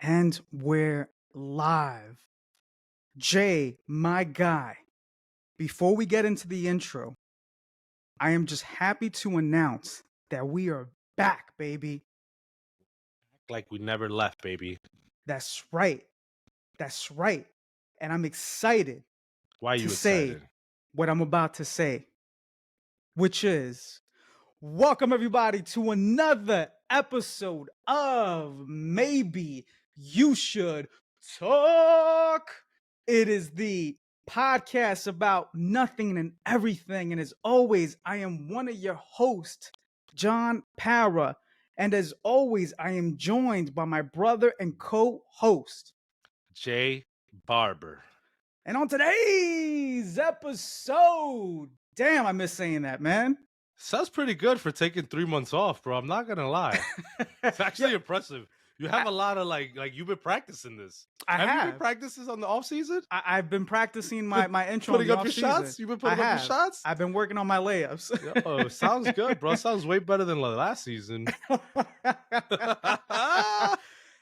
And we're live. Jay, my guy, before we get into the intro, I am just happy to announce that we are back, baby. Like we never left, baby. That's right. That's right. And I'm excited Why are to you say excited? what I'm about to say, which is welcome everybody to another episode of Maybe You Should Talk. It is the podcast about nothing and everything. And as always, I am one of your hosts, John Para. And as always, I am joined by my brother and co-host. Jay Barber. And on today's episode, damn, I miss saying that, man. Sounds pretty good for taking 3 months off, bro. I'm not gonna lie. It's actually impressive. You have a lot of like you've been practicing this. I Have you been have. practicing on the off season? I've been practicing my intro. Putting in the up your off-season. shots? You've been putting up your shots? I've been working on my layups. Oh, sounds good, bro. Sounds way better than last season.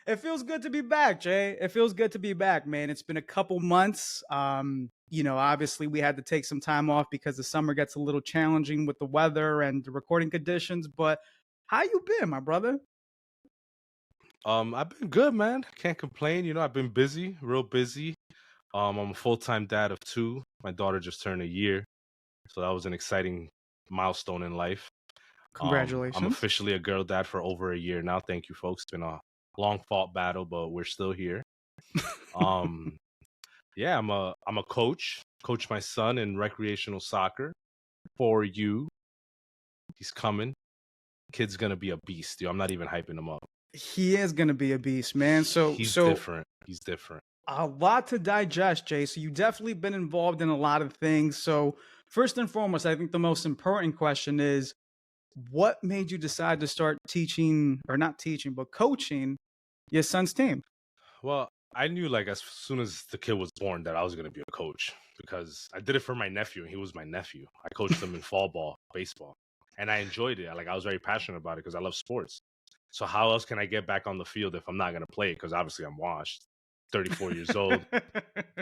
It feels good to be back, Jay. It feels good to be back, man. It's been a couple months. Obviously we had to take some time off because the summer gets a little challenging with the weather and the recording conditions. But how you been, my brother? I've been good, man. Can't complain. I've been busy, real busy. I'm a full-time dad of 2. My daughter just turned a year. So that was an exciting milestone in life. I'm Congratulations. officially a girl dad for over a year now. Thank you, folks. It's been a long fought battle, but we're still here. Yeah, I'm a coach. Coach my son in recreational soccer. For you, he's coming. Kid's gonna be a beast, dude. I'm not even hyping him up. He is gonna be a beast, man. He's different. He's different. A lot to digest, Jay. So you've definitely been involved in a lot of things. So first and foremost, I think the most important question is what made you decide to start teaching, or not teaching, but coaching your son's team? Well, I knew like as soon as the kid was born that I was gonna be a coach because I did it for my nephew and he was my nephew. I coached him in fall ball, baseball, and I enjoyed it. I was very passionate about it because I love sports. So how else can I get back on the field if I'm not gonna play? Because obviously I'm washed. 34 years old,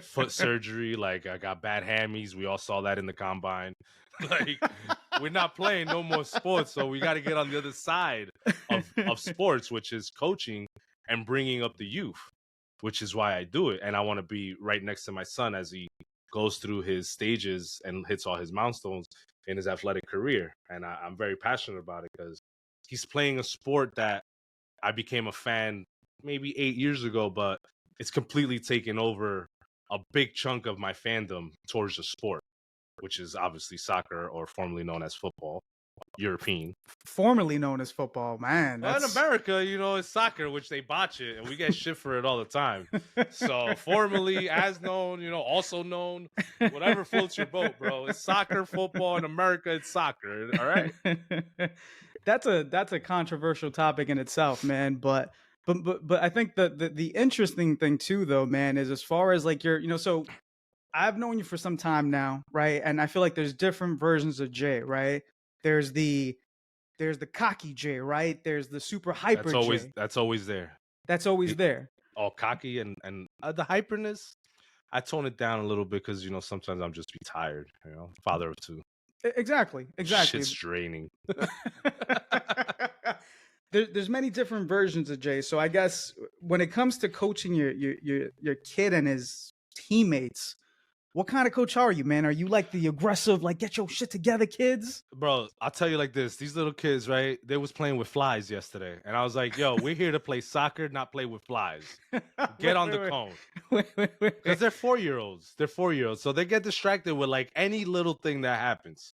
foot surgery. Like I got bad hammies. We all saw that in the combine. Like we're not playing no more sports, so we got to get on the other side of sports, which is coaching and bringing up the youth, which is why I do it. And I want to be right next to my son as he goes through his stages and hits all his milestones in his athletic career. And I'm very passionate about it because he's playing a sport that I became a fan maybe 8 years ago, but it's completely taken over a big chunk of my fandom towards the sport, which is obviously soccer, or formerly known as football, European. Formerly known as football, man. Well, in America, it's soccer, which they botch it, and we get shit for it all the time. So formerly as known, also known, whatever floats your boat, bro. It's soccer, football. In America, it's soccer. All right. That's a controversial topic in itself, man. But I think the interesting thing too, though, man, is as far as like so I've known you for some time now, right? And I feel like there's different versions of Jay, right? There's the cocky Jay, right? There's the super hyper Jay. That's always there. That's always there. All cocky and the hyperness. I tone it down a little bit because sometimes I'm just be tired. Father of 2. Exactly. Shit's draining. There's many different versions of Jay. So I guess when it comes to coaching your kid and his teammates, what kind of coach are you, man? Are you like the aggressive, like get your shit together kids? Bro, I'll tell you like this. These little kids, right? They was playing with flies yesterday. And I was like, yo, we're here to play soccer, not play with flies. Get on the cone. Because they're 4-year-olds. They're 4-year-olds. So they get distracted with like any little thing that happens.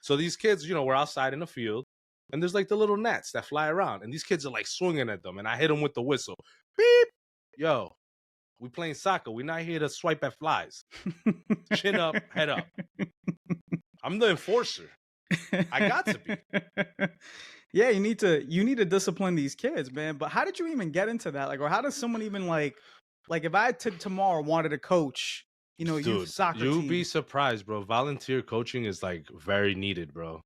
So these kids, we're outside in the field. And there's like the little gnats that fly around. And these kids are like swinging at them. And I hit them with the whistle. Beep. Yo, we playing soccer. We're not here to swipe at flies. Chin up, head up. I'm the enforcer. I got to be. Yeah, you need to discipline these kids, man. But how did you even get into that? Like, or how does someone even like if I tomorrow wanted to coach, Dude, youth soccer you'll team? be surprised, bro. Volunteer coaching is like very needed, bro.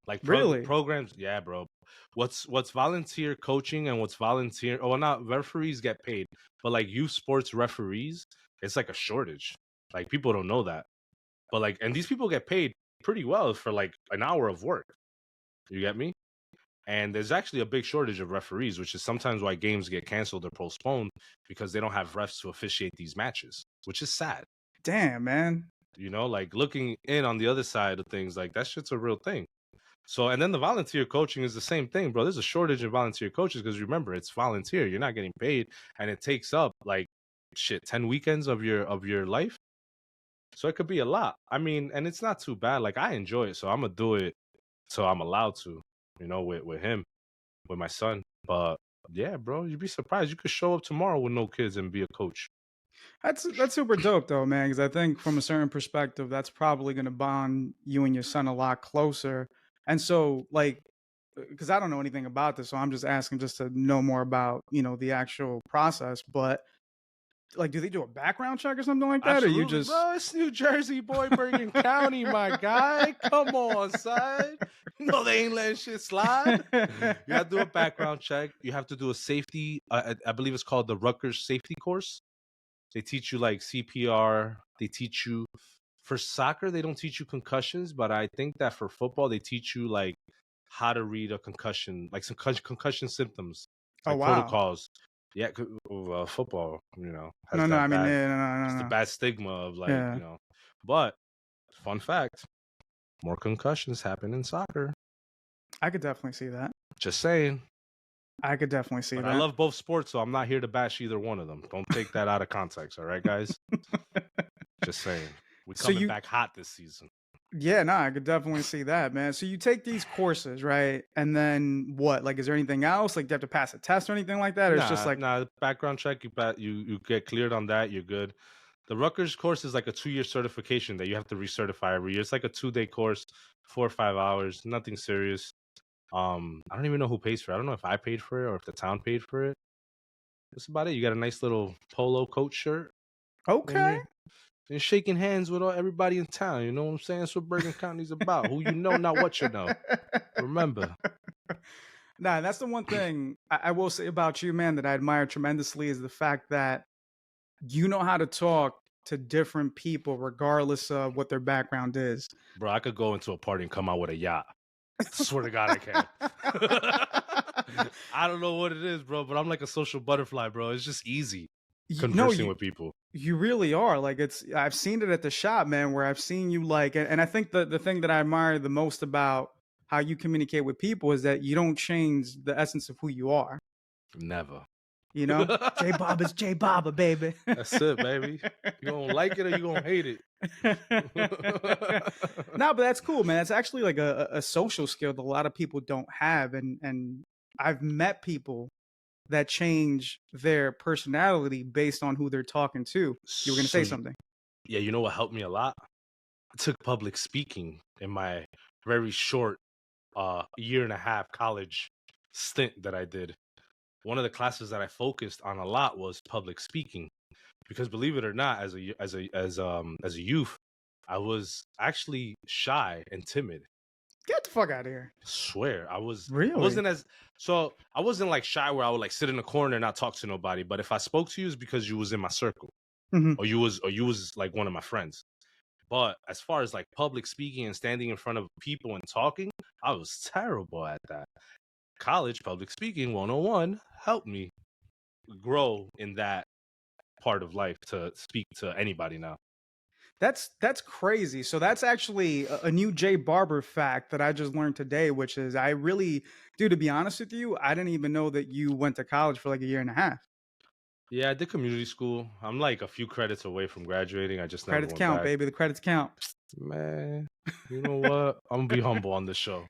Like Really? programs, yeah, bro. what's volunteer coaching and what's volunteer. Oh, well, not referees get paid, but like youth sports referees, it's like a shortage. Like people don't know that, but like, and these people get paid pretty well for like an hour of work. You get me? And there's actually a big shortage of referees, which is sometimes why games get canceled or postponed because they don't have refs to officiate these matches, which is sad. Damn, man. You know, like looking in on the other side of things, like that shit's a real thing. So, and then the volunteer coaching is the same thing, bro. There's a shortage of volunteer coaches because remember, it's volunteer. You're not getting paid, and it takes up like 10 weekends of your life. So it could be a lot. I mean, and it's not too bad. Like I enjoy it, so I'm gonna do it. So I'm allowed to, you know, with him, with my son. But yeah, bro, you'd be surprised. You could show up tomorrow with no kids and be a coach. That's super dope though, man. Because I think from a certain perspective, that's probably going to bond you and your son a lot closer. And so, like, because I don't know anything about this, so I'm just asking just to know more about the actual process. But like, do they do a background check or something like that, or you Absolutely, just? bro. It's New Jersey, boy, Bergen County, my guy. Come on, son. No, they ain't letting shit slide. You have to do a background check. You have to do a safety. I believe it's called the Rutgers safety course. They teach you like CPR. They teach you for soccer. They don't teach you concussions, but I think that for football they teach you like how to read a concussion, like some concussion symptoms, Oh like wow. protocols. Yeah, football, has No, I that mean, bad. yeah, no, It's the no. bad stigma of like, Yeah, But fun fact, more concussions happen in soccer. I could definitely see that. Just saying. I could definitely see But I that. love both sports, so I'm not here to bash either one of them. Don't take that out of context, all right, guys? Just saying. We're So coming you, back hot this season. yeah, no, I could definitely see that, man. So you take these courses, right? And then what? Like, is there anything else? Like, do you have to pass a test or anything like that? Or it's just like, Nah. Background check. You get cleared on that. You're good. The Rutgers course is like a 2-year certification that you have to recertify every year. It's like a 2-day course, 4 or 5 hours. Nothing serious. I don't even know who pays for it. I don't know if I paid for it or if the town paid for it. That's about it. You got a nice little polo coach shirt. And okay. you're shaking hands with everybody in town. You know what I'm saying? That's what Bergen County's about. Who you know, not what you know. Remember. Nah, that's the one thing I will say about you, man, that I admire tremendously is the fact that you know how to talk to different people regardless of what their background is. Bro, I could go into a party and come out with a yacht. Swear to God, I can. I don't know what it is, bro, but I'm like a social butterfly, bro. It's just easy No, conversing with people. you really are. Like I've seen it at the shop, man, where I've seen you like, and I think the thing that I admire the most about how you communicate with people is that you don't change the essence of who you are. Never. J Bob is J Baba, baby. That's it, baby. You gonna like it or you gonna hate it. No, but that's cool, man. It's actually like a social skill that a lot of people don't have, and I've met people that change their personality based on who they're talking to. You were gonna say something. Yeah, you know what helped me a lot? I took public speaking in my very short 1.5 college stint that I did. One of the classes that I focused on a lot was public speaking, because believe it or not, as a youth, I was actually shy and timid. Get the fuck out of here. Swear, I Really? I wasn't like shy where I would like sit in a corner and not talk to nobody. But if I spoke to you, it's because you was in my circle, Mhm. or you was like one of my friends. But as far as like public speaking and standing in front of people and talking, I was terrible at that. College public speaking 101 helped me grow in that part of life to speak to anybody now. That's crazy. So that's actually a new Jay Barber fact that I just learned today, which is I really, dude, to be honest with you, I didn't even know that you went to college for like a year and a half. Yeah, I did community school. I'm like a few credits away from graduating. I just never Credits went count, back. baby. The credits count. Man, you know what? I'm gonna be humble on this show.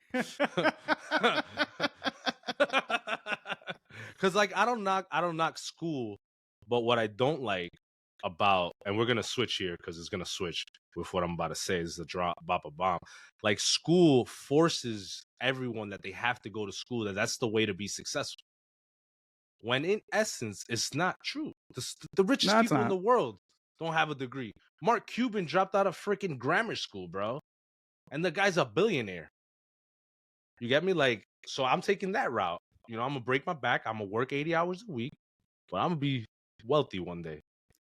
Cause like I don't knock school, but what I don't like about, and we're gonna switch here because it's gonna switch with what I'm about to say. This is a drop bop a bomb. Like school forces everyone that they have to go to school, that's the way to be successful. When in essence, it's not true. The richest No, it's people in not. the world don't have a degree. Mark Cuban dropped out of freaking grammar school, bro. And the guy's a billionaire. You get me? Like, So I'm taking that route. I'm gonna break my back. I'm gonna work 80 hours a week, but I'm gonna be wealthy one day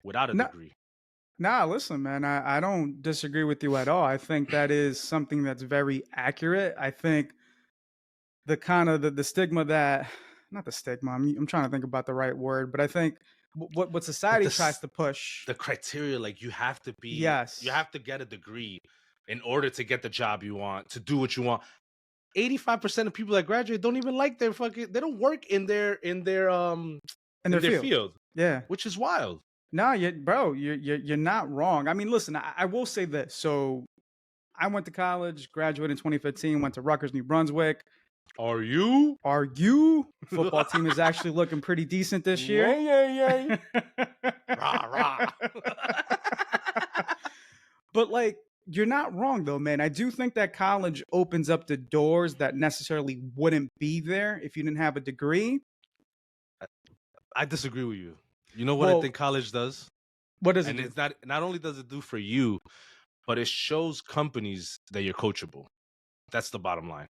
without a No, degree. nah, listen, man, I don't disagree with you at all. I think that is something that's very accurate. I think the kind of the stigma that, not the stigma, I'm trying to think about the right word, but I think what But society tries to push. the criteria, like you Yes. have to get a degree in order to get the job you want, to do what you want. 85% of people that graduate don't even like their they don't work In in their their field. field, Yeah. which is wild. No, you're not wrong. I mean, listen, I will say this. So I went to college, graduated in 2015, went to Rutgers, New Brunswick. Are you? Argue football team is actually looking pretty decent this year. Yeah. Rah rah. But like, you're not wrong though, man. I do think that college opens up the doors that necessarily wouldn't be there if you didn't have a degree. I disagree with you. You know what I Well, think college does? what does it And do? it's not only does it do for you, but it shows companies that you're coachable. That's the bottom line.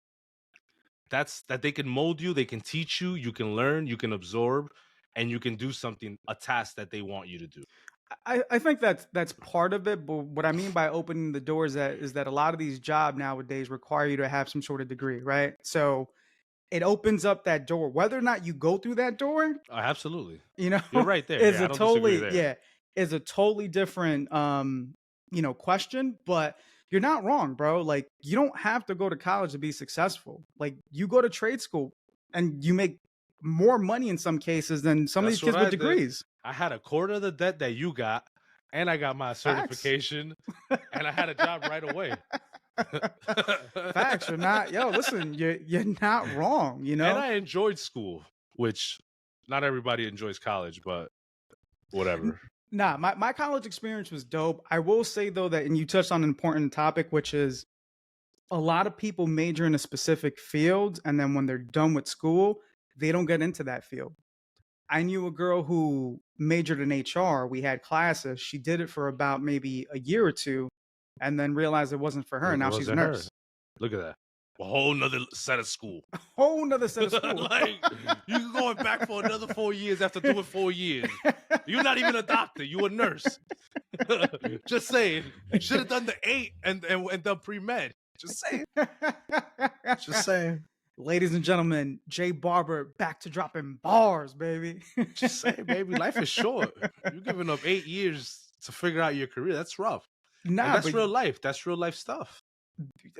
That's that they can mold you, they can teach you, you can learn, you can absorb, and you can do something, a task that they want you to do. I think that's part of it, but what I mean by opening the doors that is that a lot of these jobs nowadays require you to have some sort of degree, right? So it opens up that door. Whether or not you go through that door, Absolutely. you know, You're right there. is Yeah, I a don't disagree totally, there. yeah, is a totally different question. But you're not wrong, bro. Like, you don't have to go to college to be successful. Like, you go to trade school and you make more money in some cases than some of these That's what kids with I did. degrees. I had a quarter of the debt that you got, and I got my Facts. certification, and I had a job right away. Facts. You're not, yo, listen, you're not wrong, you And know? I enjoyed school, which not everybody enjoys college, but whatever. Nah, my college experience was dope. I will say though that, and you touched on an important topic, which is a lot of people major in a specific field, and then when they're done with school, they don't get into that field. I knew a girl who majored in HR. We had classes. She did it for about maybe a year or two, and then realized it wasn't for her. It Now she's a wasn't her. nurse. Look at that. A whole nother set of school. Whole nother set of school. Like, you going back for another 4 years after doing 4 years. You're not even a doctor. You a nurse. Just saying. You should have done the 8 and done pre-med. Just saying. Just saying. Ladies and gentlemen, Jay Barber back to dropping bars, baby. Just saying, baby. Life is short. You're giving up 8 years to figure out your career. That's rough. Nah, And that's but real life. That's real life stuff.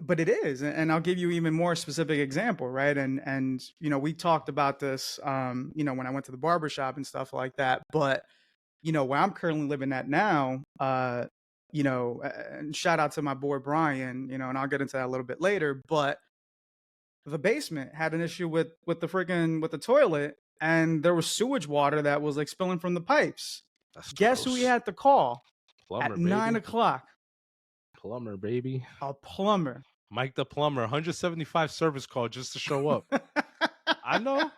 it is, and I'll give you even more specific example, right? And we talked about this, when I went to the barbershop and stuff like that. But where I'm currently living at now, and shout out to my boy Brian, and I'll get into that a little bit later. But the basement had an issue with the toilet, and there was sewage water that was like spilling from the pipes. That's Guess who we gross. had to call Plumber, at 9 o'clock? Plumber, baby. A plumber. Mike the plumber, 175 service call just to show up. I know.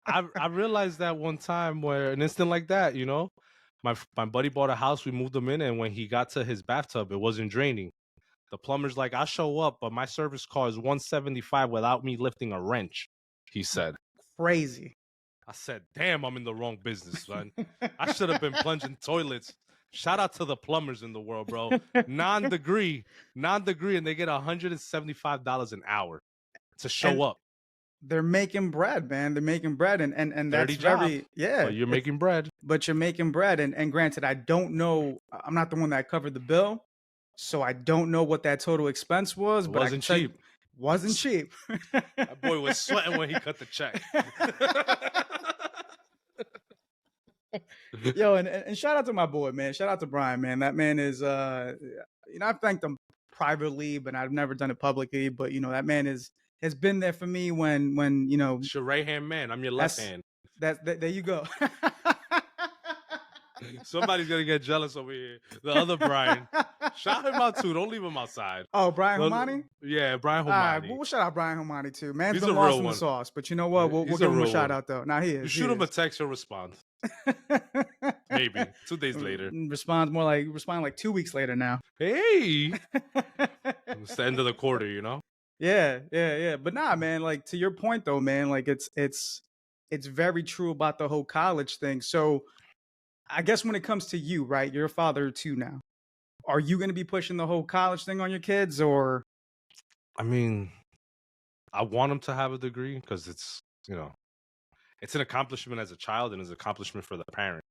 I realized that one time where an instant like that, my buddy bought a house, we moved him in, and when he got to his bathtub, it wasn't draining. The plumber's like, I'll show up, but my service call is 175 without me lifting a wrench, he said. Crazy. I said, damn, I'm in the wrong business, son. I should have been plunging toilets. Shout out to the plumbers in the world, bro. Non-degree, and they get $175 an hour to show up. They're making bread, man. They're making bread, and that's very, yeah. But you're making bread. But you're making bread, and granted, I don't know. I'm not the one that covered the bill, so I don't know what that total expense was. It but wasn't cheap. Wasn't cheap. That boy was sweating when he cut the check. Yo, and shout out to my boy, man. Shout out to Brian, man. That man is, I've thanked him privately, but I've never done it publicly. But that man has been there for me when It's your right hand man. I'm your left hand. There you go. Somebody's gonna get jealous over here. The other Brian. Shout him out too. Don't leave him outside. Oh, Brian Homani? Yeah, Brian Homani. All right, we'll shout out Brian Homani too. Man's He's been a lost real in the one. sauce, but you know what? We'll give him a shout out though. Now he is. You shoot him a text, he'll respond. Maybe 2 days later. Respond like 2 weeks later now. Hey, it's the end of the quarter, Yeah. But nah, man, like to your point though, man, like it's very true about the whole college thing. So I guess when it comes to you, right? You're a father too now. Are you gonna be pushing the whole college thing on your kids or I mean, I want them to have a degree because it's, it's an accomplishment as a child and it's an accomplishment for the parent,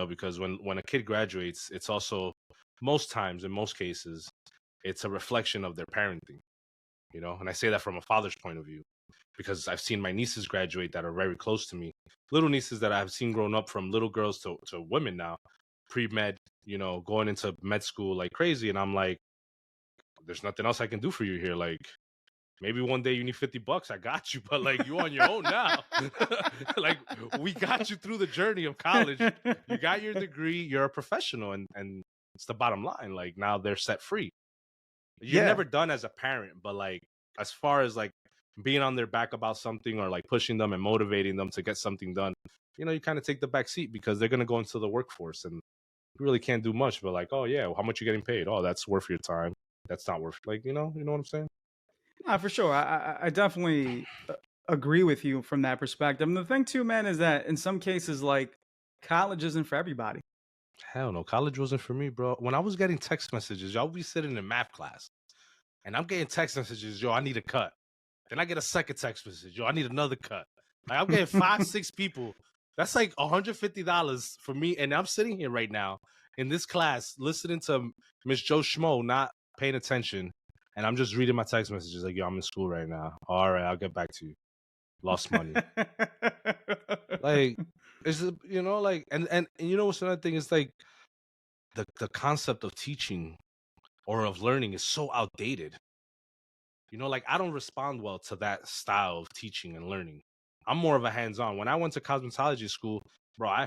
because when a kid graduates, it's also most times, in most cases, it's a reflection of their parenting, and I say that from a father's point of view because I've seen my nieces graduate that are very close to me, little nieces that I've seen grown up from little girls to women now, pre-med, going into med school like crazy. And I'm like, there's nothing else I can do for you here. Like, maybe one day you need $50. I got you, but like you on your own now. Like we got you through the journey of college. You got your degree. You're a professional, and it's the bottom line. Like now they're set free. You're yeah. never done as a parent, but like as far as like being on their back about something or like pushing them and motivating them to get something done, you kind of take the back seat because they're gonna go into the workforce and you really can't do much. But like, oh yeah, well, how much you getting paid? Oh, that's worth your time. That's not worth like you know what I'm saying? Nah, for sure. I definitely agree with you from that perspective. And the thing too, man, is that in some cases, like college isn't for everybody. Hell no, college wasn't for me, bro. When I was getting text messages, y'all be sitting in math class, and I'm getting text messages, yo, I need a cut. Then I get a second text message, yo, I need another cut. Like I'm getting 5, 6 people. That's like $150 for me, and I'm sitting here right now in this class listening to Miss Joe Schmo, not paying attention, and I'm just reading my text messages like, yo, I'm in school right now. All right, I'll get back to you. Lost money. Like, is it like, and what's another thing is like the concept of teaching or of learning is so outdated. Like I don't respond well to that style of teaching and learning. I'm more of a hands-on. When I went to cosmetology school, bro,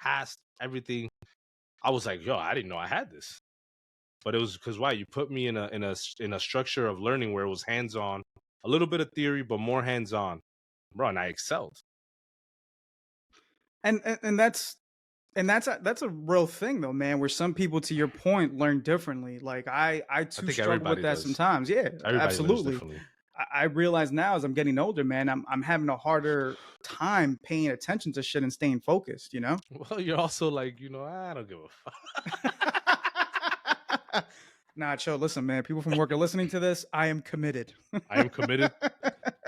passed everything. I was like, yo, I didn't know I had this. But it was because why? You put me in a structure of learning where it was hands-on, a little bit of theory, but more hands-on, bro, and I excelled. And that's a real thing though, man, where some people, to your point, learn differently. Like I I too think struggle with everybody that does. sometimes. Yeah, Everybody learns absolutely. differently. I realize now as I'm getting older, man, I'm having a harder time paying attention to shit and staying focused, you know? Well, you're also like, I don't give a fuck. Nah, chill. Listen, man. People from work are listening to this. I am committed. I am committed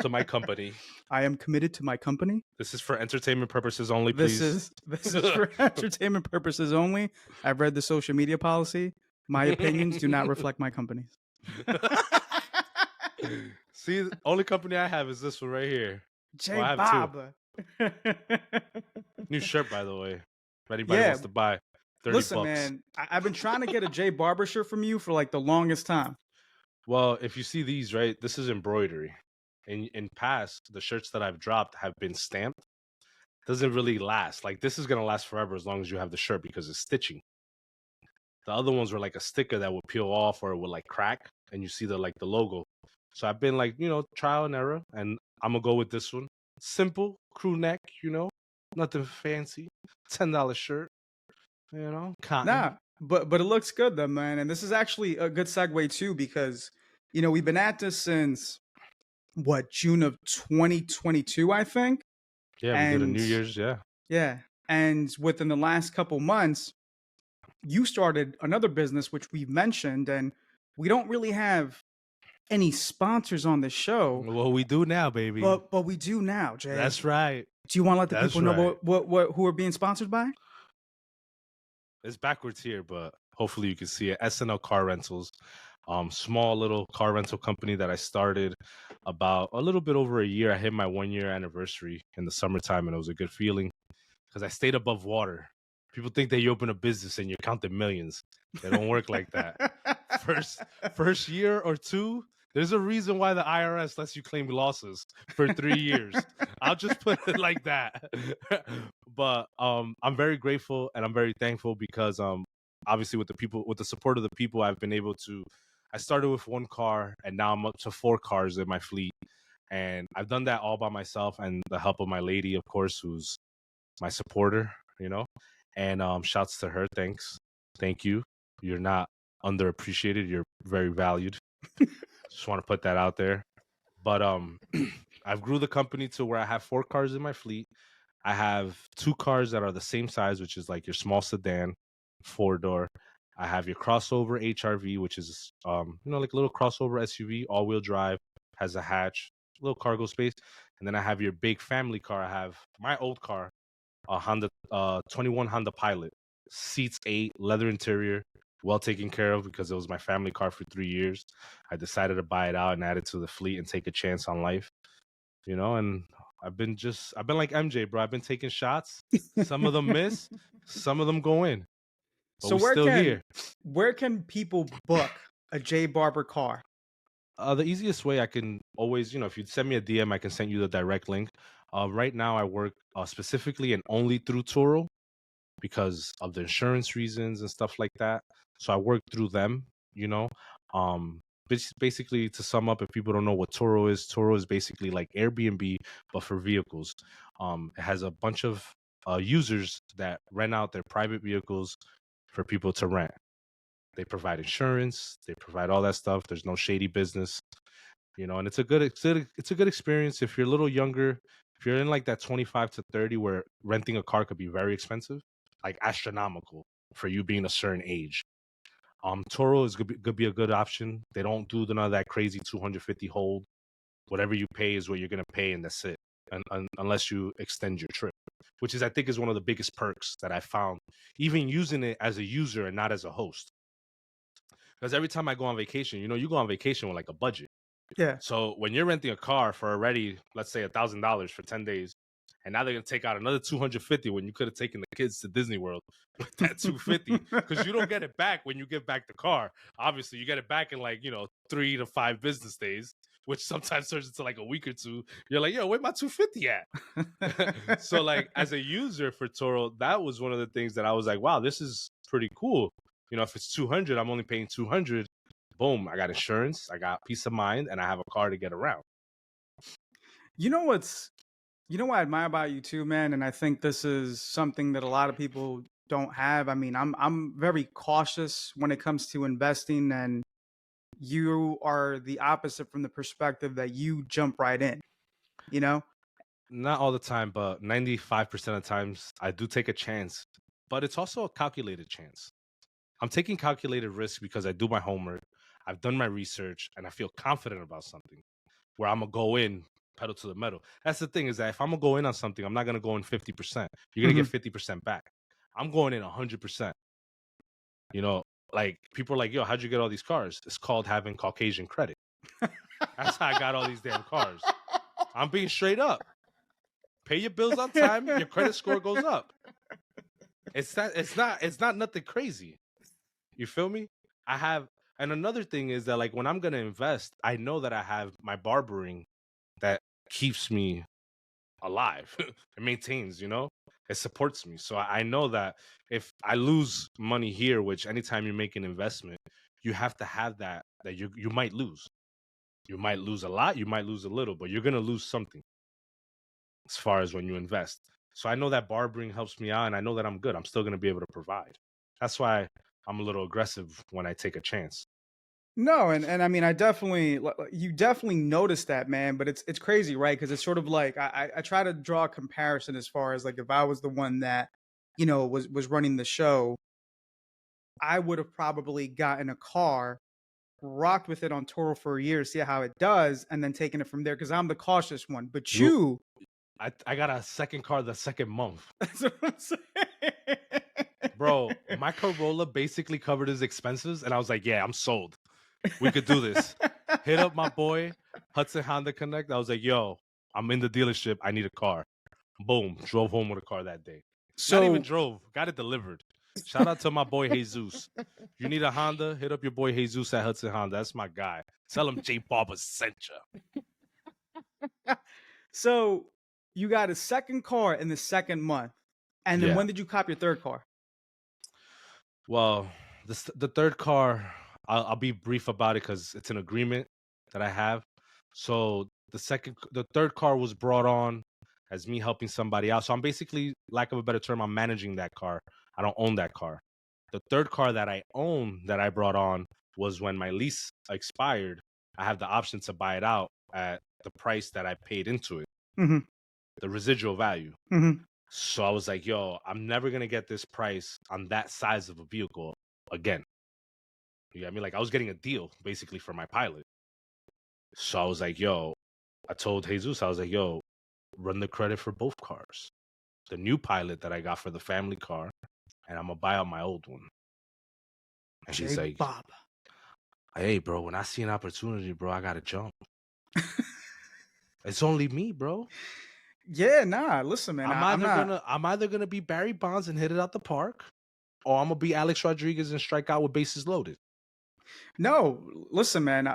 to my company. I am committed to my company. This is for entertainment purposes only, This please. is this is for entertainment purposes only. I've read the social media policy. My opinions do not reflect my company's. See, only company I have is this one right here. J Well, I have two. Bob. New shirt, by the way. If anybody Yeah. wants to buy, Listen, $30. man. I've been trying to get a J Barber shirt from you for like the longest time. Well, if you see these, right, this is embroidery. In past, the shirts that I've dropped have been stamped. Doesn't really last. Like this is gonna last forever as long as you have the shirt because it's stitching. The other ones were like a sticker that would peel off or it would like crack, and you see the logo. So I've been like, trial and error, and I'm gonna go with this one. Simple crew neck, nothing fancy. $10 shirt, cotton. Nah, but it looks good though, man. And this is actually a good segue too, because we've been at this since what, June of 2022, I think. Yeah, we did a And New Year's, yeah. yeah, and within the last couple months, you started another business which we've mentioned, and we don't really have any sponsors on the show, Well, we do now, baby. but we do now, Jay. That's right. Do you want to let the That's people know right. what who are being sponsored by? It's backwards here, but hopefully you can see it. SNL Car Rentals, small little car rental company that I started about a little bit over a year. I hit my 1 year anniversary in the summertime, and it was a good feeling because I stayed above water. People think that you open a business and you're counting millions. They don't work like that. First year or two, there's a reason why the IRS lets you claim losses for 3 years. I'll just put it like that. But I'm very grateful and I'm very thankful because obviously with the support of the people, I've been able to. I started with one car and now I'm up to 4 cars in my fleet, and I've done that all by myself and the help of my lady, of course, who's my supporter. And shouts to her. Thank you. You're not underappreciated. You're very valued. Just want to put that out there. But I've grew the company to where I have 4 cars in my fleet. I have 2 cars that are the same size, which is like your small sedan, 4 door. I have your crossover HRV, which is like a little crossover SUV, all-wheel drive, has a hatch, little cargo space. And then I have your big family car. I have my old car, a Honda 21 Honda Pilot, seats 8, leather interior, well taken care of because it was my family car for 3 years. I decided to buy it out and add it to the fleet and take a chance on life, and I've been like MJ, bro. I've been taking shots. Some of them miss, some of them go in, but So we still here. where can people book a J Barber car? The easiest way I can always, if you send me a DM, I can send you the direct link. Right now, I work specifically and only through Turo because of the insurance reasons and stuff like that. So I work through them, you know. Basically, to sum up, if people don't know what Turo is basically like Airbnb, but for vehicles. It has a bunch of users that rent out their private vehicles for people to rent. They provide insurance, they provide all that stuff. There's no shady business, and it's a good experience if you're a little younger. If you're in like that 25 to 30 where renting a car could be very expensive, like astronomical for you being a certain age. Toro is could be a good option. They don't do none of that crazy 250 hold. Whatever you pay is what you're gonna pay, and that's it. Unless you extend your trip, which is I think is one of the biggest perks that I found, even using it as a user and not as a host. Because every time I go on vacation, you go on vacation with like a budget. Yeah. So when you're renting a car for already, let's say $1,000 for 10 days, and now they're gonna take out another 250 when you could have taken the kids to Disney World with that 250, because you don't get it back when you give back the car. Obviously, you get it back in like 3 to 5 business days, which sometimes turns into like a week or two. You're like, yo, where my 250 at? So like as a user for Toro, that was one of the things that I was like, wow, this is pretty cool. If it's 200, I'm only paying 200. Boom, I got insurance, I got peace of mind, and I have a car to get around. You know what's you know what I admire about you too, man, and I think this is something that a lot of people don't have. I mean, I'm very cautious when it comes to investing, and you are the opposite from the perspective that you jump right in, you know? Not all the time, but 95% of times I do take a chance. But it's also a calculated chance. I'm taking calculated risks because I do my homework, I've done my research, and I feel confident about something where I'm gonna go in pedal to the metal. That's the thing, is that if I'm gonna go in on something, I'm not gonna go in 50%. You're gonna Mhm. get 50% back. I'm going in 100%. You know, like people are like, yo, how'd you get all these cars? It's called having Caucasian credit. That's how I got all these damn cars. I'm being straight up. Pay your bills on time, your credit score goes up. It's not nothing crazy. You feel me? I have, and another thing is that like when I'm gonna invest, I know that I have my barbering that keeps me alive. It maintains, it supports me. So I know that if I lose money here, which anytime you make an investment, you have to have that you might lose. You might lose a lot, you might lose a little, but you're gonna lose something as far as when you invest. So I know that barbering helps me out, and I know that I'm good. I'm still going to be able to provide. That's why I'm a little aggressive when I take a chance. No, and I mean, you definitely notice that, man. But it's crazy, right? Because it's sort of like I try to draw a comparison as far as like if I was the one that was running the show, I would have probably gotten a car, rocked with it on Toro for a year, see how it does, and then taken it from there because I'm the cautious one. But You, you, I got a second car the second month, that's what I'm saying. bro. My Corolla basically covered his expenses, and I was like, yeah, I'm sold. We could do this. Hit up my boy Hudson Honda Connect. I was like, yo, I'm in the dealership. I need a car. Boom. Drove home with a car that day. Not even So drove. Got it delivered. Shout out to my boy Jesus. You need a Honda? Hit up your boy Jesus at Hudson Honda. That's my guy. Tell him J Barber sent you. so you got a second car in the second month, and then Yeah. when did you cop your third car? Well, the third car, I'll be brief about it because it's an agreement that I have. So the third car was brought on as me helping somebody out. So I'm basically, lack of a better term, I'm managing that car. I don't own that car. The third car that I own that I brought on was when my lease expired. I have the option to buy it out at the price that I paid into it, Mm-hmm. the residual value. Mm-hmm. So I was like, yo, I'm never going to get this price on that size of a vehicle again. You get me? Like, I was getting a deal basically for my Pilot. So I was like, yo, I told Jesus, I was like, yo, run the credit for both cars. The new Pilot that I got for the family car, and I'm going to buy out my old one. And he's J like, Bob. hey, bro, when I see an opportunity, bro, I got to jump. It's only me, bro. Yeah, nah. Listen, man. I'm not. I'm either gonna be Barry Bonds and hit it out the park, or I'm gonna be Alex Rodriguez and strike out with bases loaded. No, listen, man.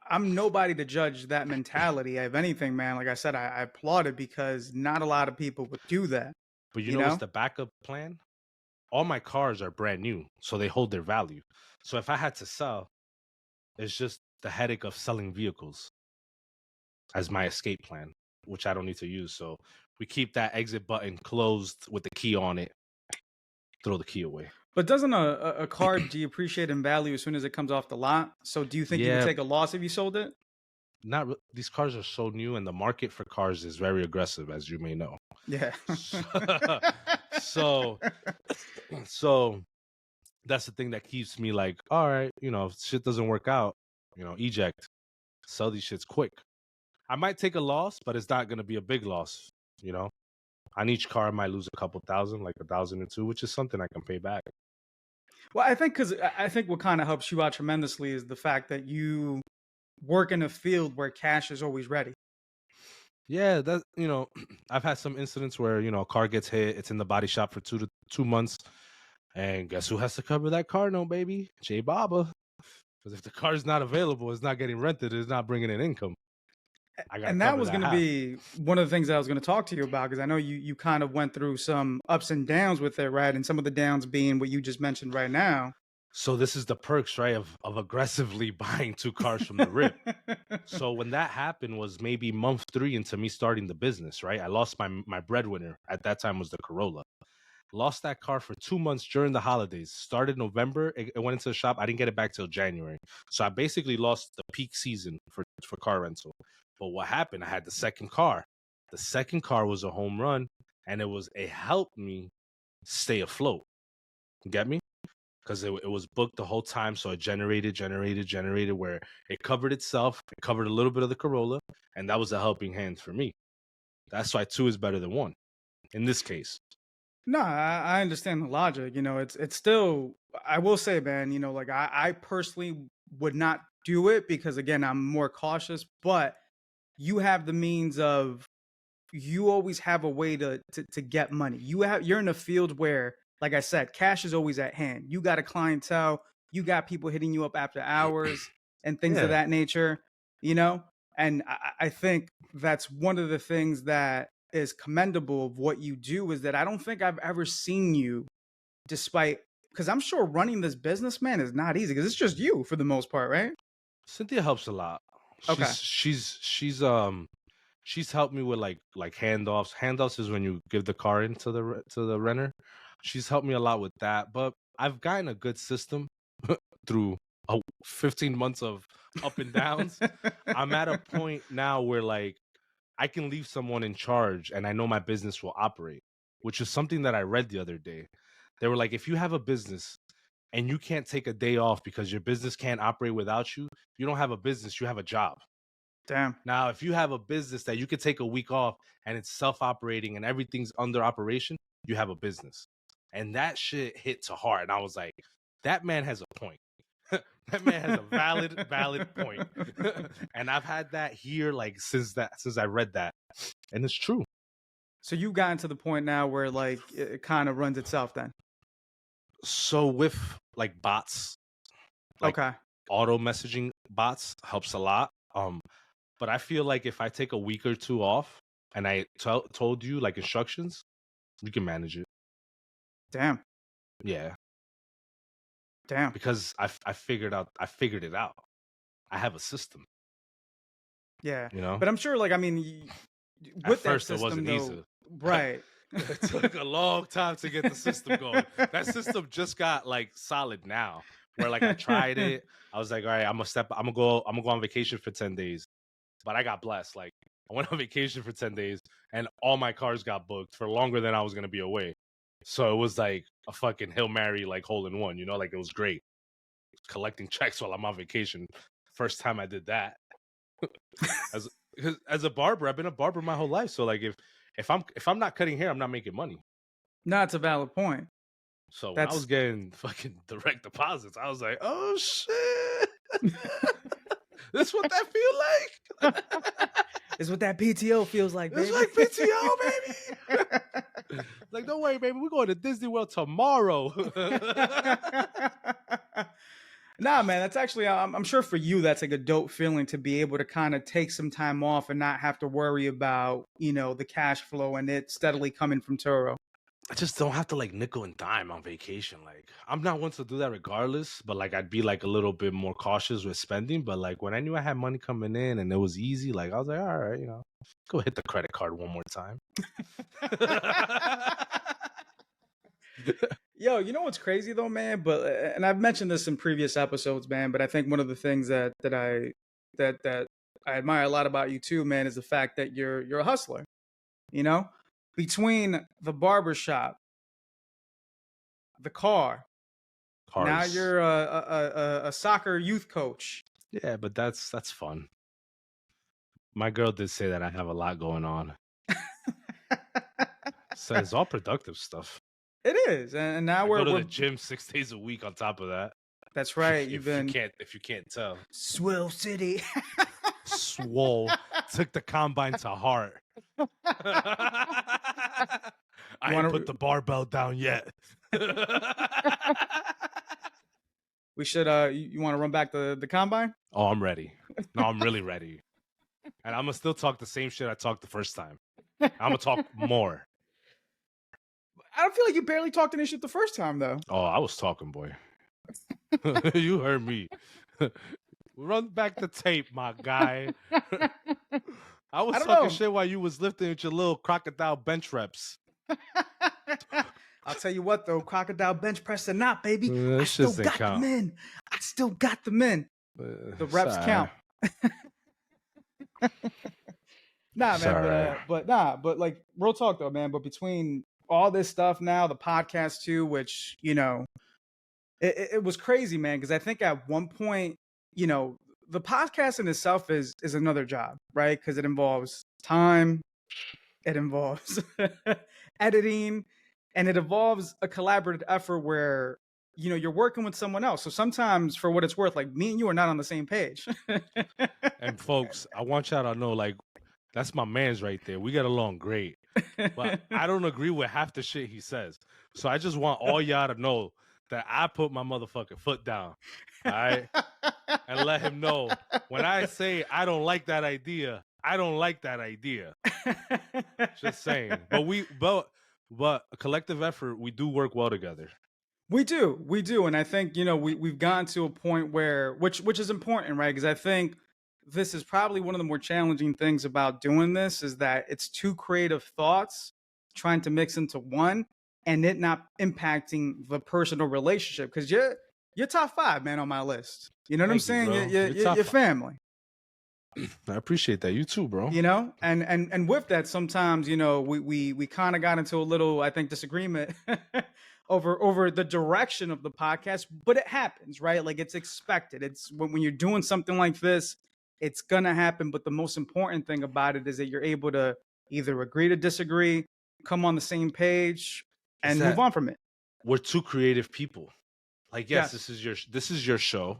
I'm nobody to judge that mentality. If anything, man, like I said, I applaud it because not a lot of people would do that. But you You know what's know? the backup plan? All my cars are brand new, so they hold their value. So if I had to sell, it's just the headache of selling vehicles as my escape plan, which I don't need to use. So we keep that exit button closed with the key on it. Throw the key away. But doesn't a car depreciate in value as soon as it comes off the lot? So do you think you would Yeah, take a loss if you sold it? these cars are so new, and the market for cars is very aggressive, as you may know. Yeah. So, so that's the thing that keeps me like, all right, if shit doesn't work out, eject, sell these shits quick. I might take a loss, but it's not gonna be a big loss. On each car, I might lose a couple thousand, like 1,000 or two, which is something I can pay back. Well, I think what kind of helps you out tremendously is the fact that you work in a field where cash is always ready. Yeah, I've had some incidents where a car gets hit, it's in the body shop for 2 months, and guess who has to cover that car note, baby? J Baba. Because if the car's not available, it's not getting rented, it's not bringing in income. I gotta And that cover was that going to half. be one of the things that I was going to talk to you about because I know you kind of went through some ups and downs with it, right? And some of the downs being what you just mentioned right now. So this is the perks, right, of aggressively buying 2 cars from the rip. So when that happened was maybe month 3 into me starting the business, right? I lost my breadwinner at that time was the Corolla. Lost that car for 2 months during the holidays. Started November, it went into the shop. I didn't get it back till January. So I basically lost the peak season for car rental. But what happened? I had the second car. The second car was a home run, and it helped me stay afloat. You get me? Because it was booked the whole time, so it generated, where it covered itself. It covered a little bit of the Corolla, and that was a helping hand for me. That's why 2 is better than 1 in this case. No, I understand the logic. It's still. I will say, man. Like I personally would not do it because again, I'm more cautious. But you have the means of. You always have a way to get money. You're in a field where, like I said, cash is always at hand. You got a clientele. You got people hitting you up after hours and things of Yeah. that nature. You know, and I think that's one of the things that is commendable of what you do is that I don't think I've ever seen you despite because I'm sure running this business, man, is not easy because it's just you for the most part, right? Cynthia helps a lot. Okay. She's helped me with like handoffs. Handoffs is when you give the car into the renter. She's helped me a lot with that, but I've gotten a good system through 15 months of up and downs. I'm at a point now where like I can leave someone in charge and I know my business will operate, which is something that I read the other day. They were like, if you have a business and you can't take a day off because your business can't operate without you, you don't have a business, you have a job. Damn. Now, if you have a business that you could take a week off and it's self-operating and everything's under operation, you have a business. And that shit hit to heart. And I was like, that man has a point. That man has a valid point. And I've had that here like since I read that. And it's true. So you've gotten to the point now where like it kind of runs itself then. So with like bots, like Okay. auto messaging bots helps a lot. But I feel like if I take a week or 2 off and I told you like instructions, you can manage it. Damn. Yeah, Damn. because I figured it out. I have a system, Yeah. you know? But I'm sure like I mean At with that first it system wasn't though, easy. right. It took a long time to get the system going. That system just got like solid now. where like I tried it. I was like, all right, I'm gonna go on vacation for 10 days. But I got blessed. Like I went on vacation for 10 days and all my cars got booked for longer than I was gonna be away. So it was like a fucking Hail Mary, like hole in one, like it was great. Collecting checks while I'm on vacation. First time I did that. As a barber, I've been a barber my whole life. So like if I'm not cutting hair, I'm not making money. No, it's a valid point. So when I was getting fucking direct deposits, I was like, oh shit. This what that feel like? It's what that PTO feels like, baby. It's like PTO, baby. Like, don't worry, baby. We're going to Disney World tomorrow. Nah, man, that's actually, I'm sure for you, that's like a dope feeling to be able to kind of take some time off and not have to worry about, the cash flow and it steadily coming from Turo. I just don't have to like nickel and dime on vacation. Like, I'm not one to do that regardless, but like, I'd be like a little bit more cautious with spending. But like, when I knew I had money coming in and it was easy, like, I was like, all right, go hit the credit card one more time. Yo, you know what's crazy though, man? But and I've mentioned this in previous episodes, man. But I think one of the things that I admire a lot about you too, man, is the fact that you're a hustler. Between the barbershop, the car, Cars. now you're a soccer youth coach. Yeah, but that's fun. My girl did say that I have a lot going on. So it's all productive stuff. It is, and now we're go to the gym 6 days a week on top of that. That's right. If you can't tell. Swole City. Swole took the combine to heart. I ain't put the barbell down yet. We should. You want to run back the combine? Oh, I'm ready. No, I'm really ready. And I'm gonna still talk the same shit I talked the first time. I'm gonna talk more. I don't feel like you barely talked any shit the first time, though. Oh, I was talking, boy. You heard me. Run back the tape, my guy. I was talking shit while you was lifting with your little crocodile bench reps. I'll tell you what, though, crocodile bench press or not, baby, I still got them in. I still got them in. The reps count. Nah, man, but like real talk though, man. But between all this stuff now, the podcast too, which it was crazy, man. Because I think at one point, the podcast in itself is another job, right? Because it involves time, it involves editing, and it involves a collaborative effort where you're working with someone else. So sometimes, for what it's worth, like me and you are not on the same page. And folks, I want y'all to know, like, that's my man's right there. We get along great. But I don't agree with half the shit he says. So I just want all y'all to know that I put my motherfucking foot down. All right? And let him know when I say I don't like that idea, I don't like that idea. Just saying. But a collective effort, we do work well together. We do. And I think, we've gotten to a point where, which is important, right? Because I think this is probably one of the more challenging things about doing this is that it's two creative thoughts trying to mix into one and it not impacting the personal relationship. Because you're top 5, man, on my list. You know what I'm saying? You're family. I appreciate that. You too, bro. And with that, sometimes, we kind of got into a little, I think, disagreement over the direction of the podcast, but it happens, right? Like it's expected. It's when you're doing something like this, it's gonna happen. But the most important thing about it is that you're able to either agree to disagree, come on the same page, and move on from it. We're two creative people. Like, yes, this is your show.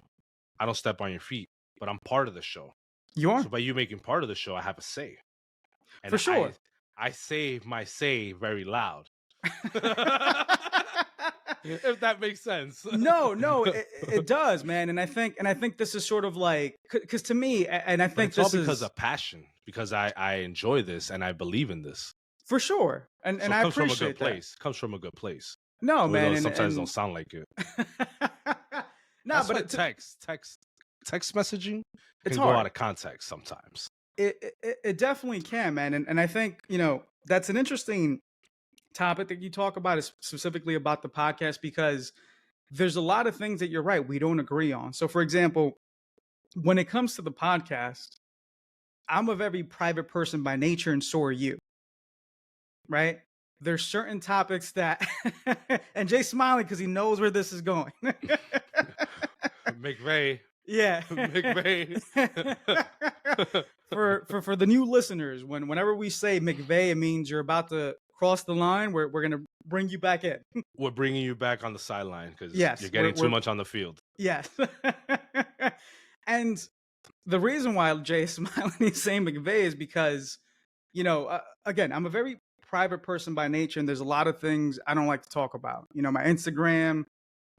I don't step on your feet, but I'm part of the show. You are. So by you making part of the show, I have a say. And for sure. I say my say very loud. If that makes sense. No, it does, man. And I think this is sort of like, because to me, and I think it's all because of passion, because I enjoy this and I believe in this. For sure. And I appreciate that. It comes from a good place. No, man. Sometimes don't sound like it. No, but text messaging it's can hard. Go out of context sometimes. It definitely can, man. And I think, that's an interesting topic that you talk about, is specifically about the podcast, because there's a lot of things that you're right, we don't agree on. So, for example, when it comes to the podcast, I'm a very private person by nature, and so are you, right? There's certain topics that, and Jay's smiling because he knows where this is going. McVeigh. Yeah. McVeigh. For the new listeners, whenever we say McVeigh, it means you're about to cross the line. We're gonna bring you back in. We're bringing you back on the sideline because Yes, you're getting too much on the field. Yes. And the reason why Jay is smiling, he's saying McVeigh, is because, again, I'm a very private person by nature, and there's a lot of things I don't like to talk about. My Instagram,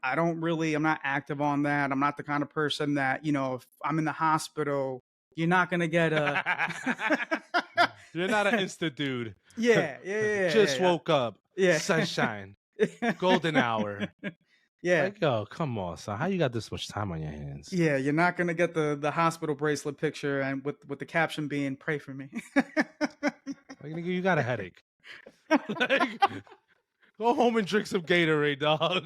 I'm not active on that. I'm not the kind of person that, if I'm in the hospital, you're not going to get a. You're not an Insta dude. Yeah. Just woke up. Yeah. Sunshine. Golden hour. Yeah. Like, yo, come on, son. How you got this much time on your hands? Yeah, you're not gonna get the hospital bracelet picture and with the caption being "Pray for me." Like, nigga, you got a headache. Like, go home and drink some Gatorade, dog.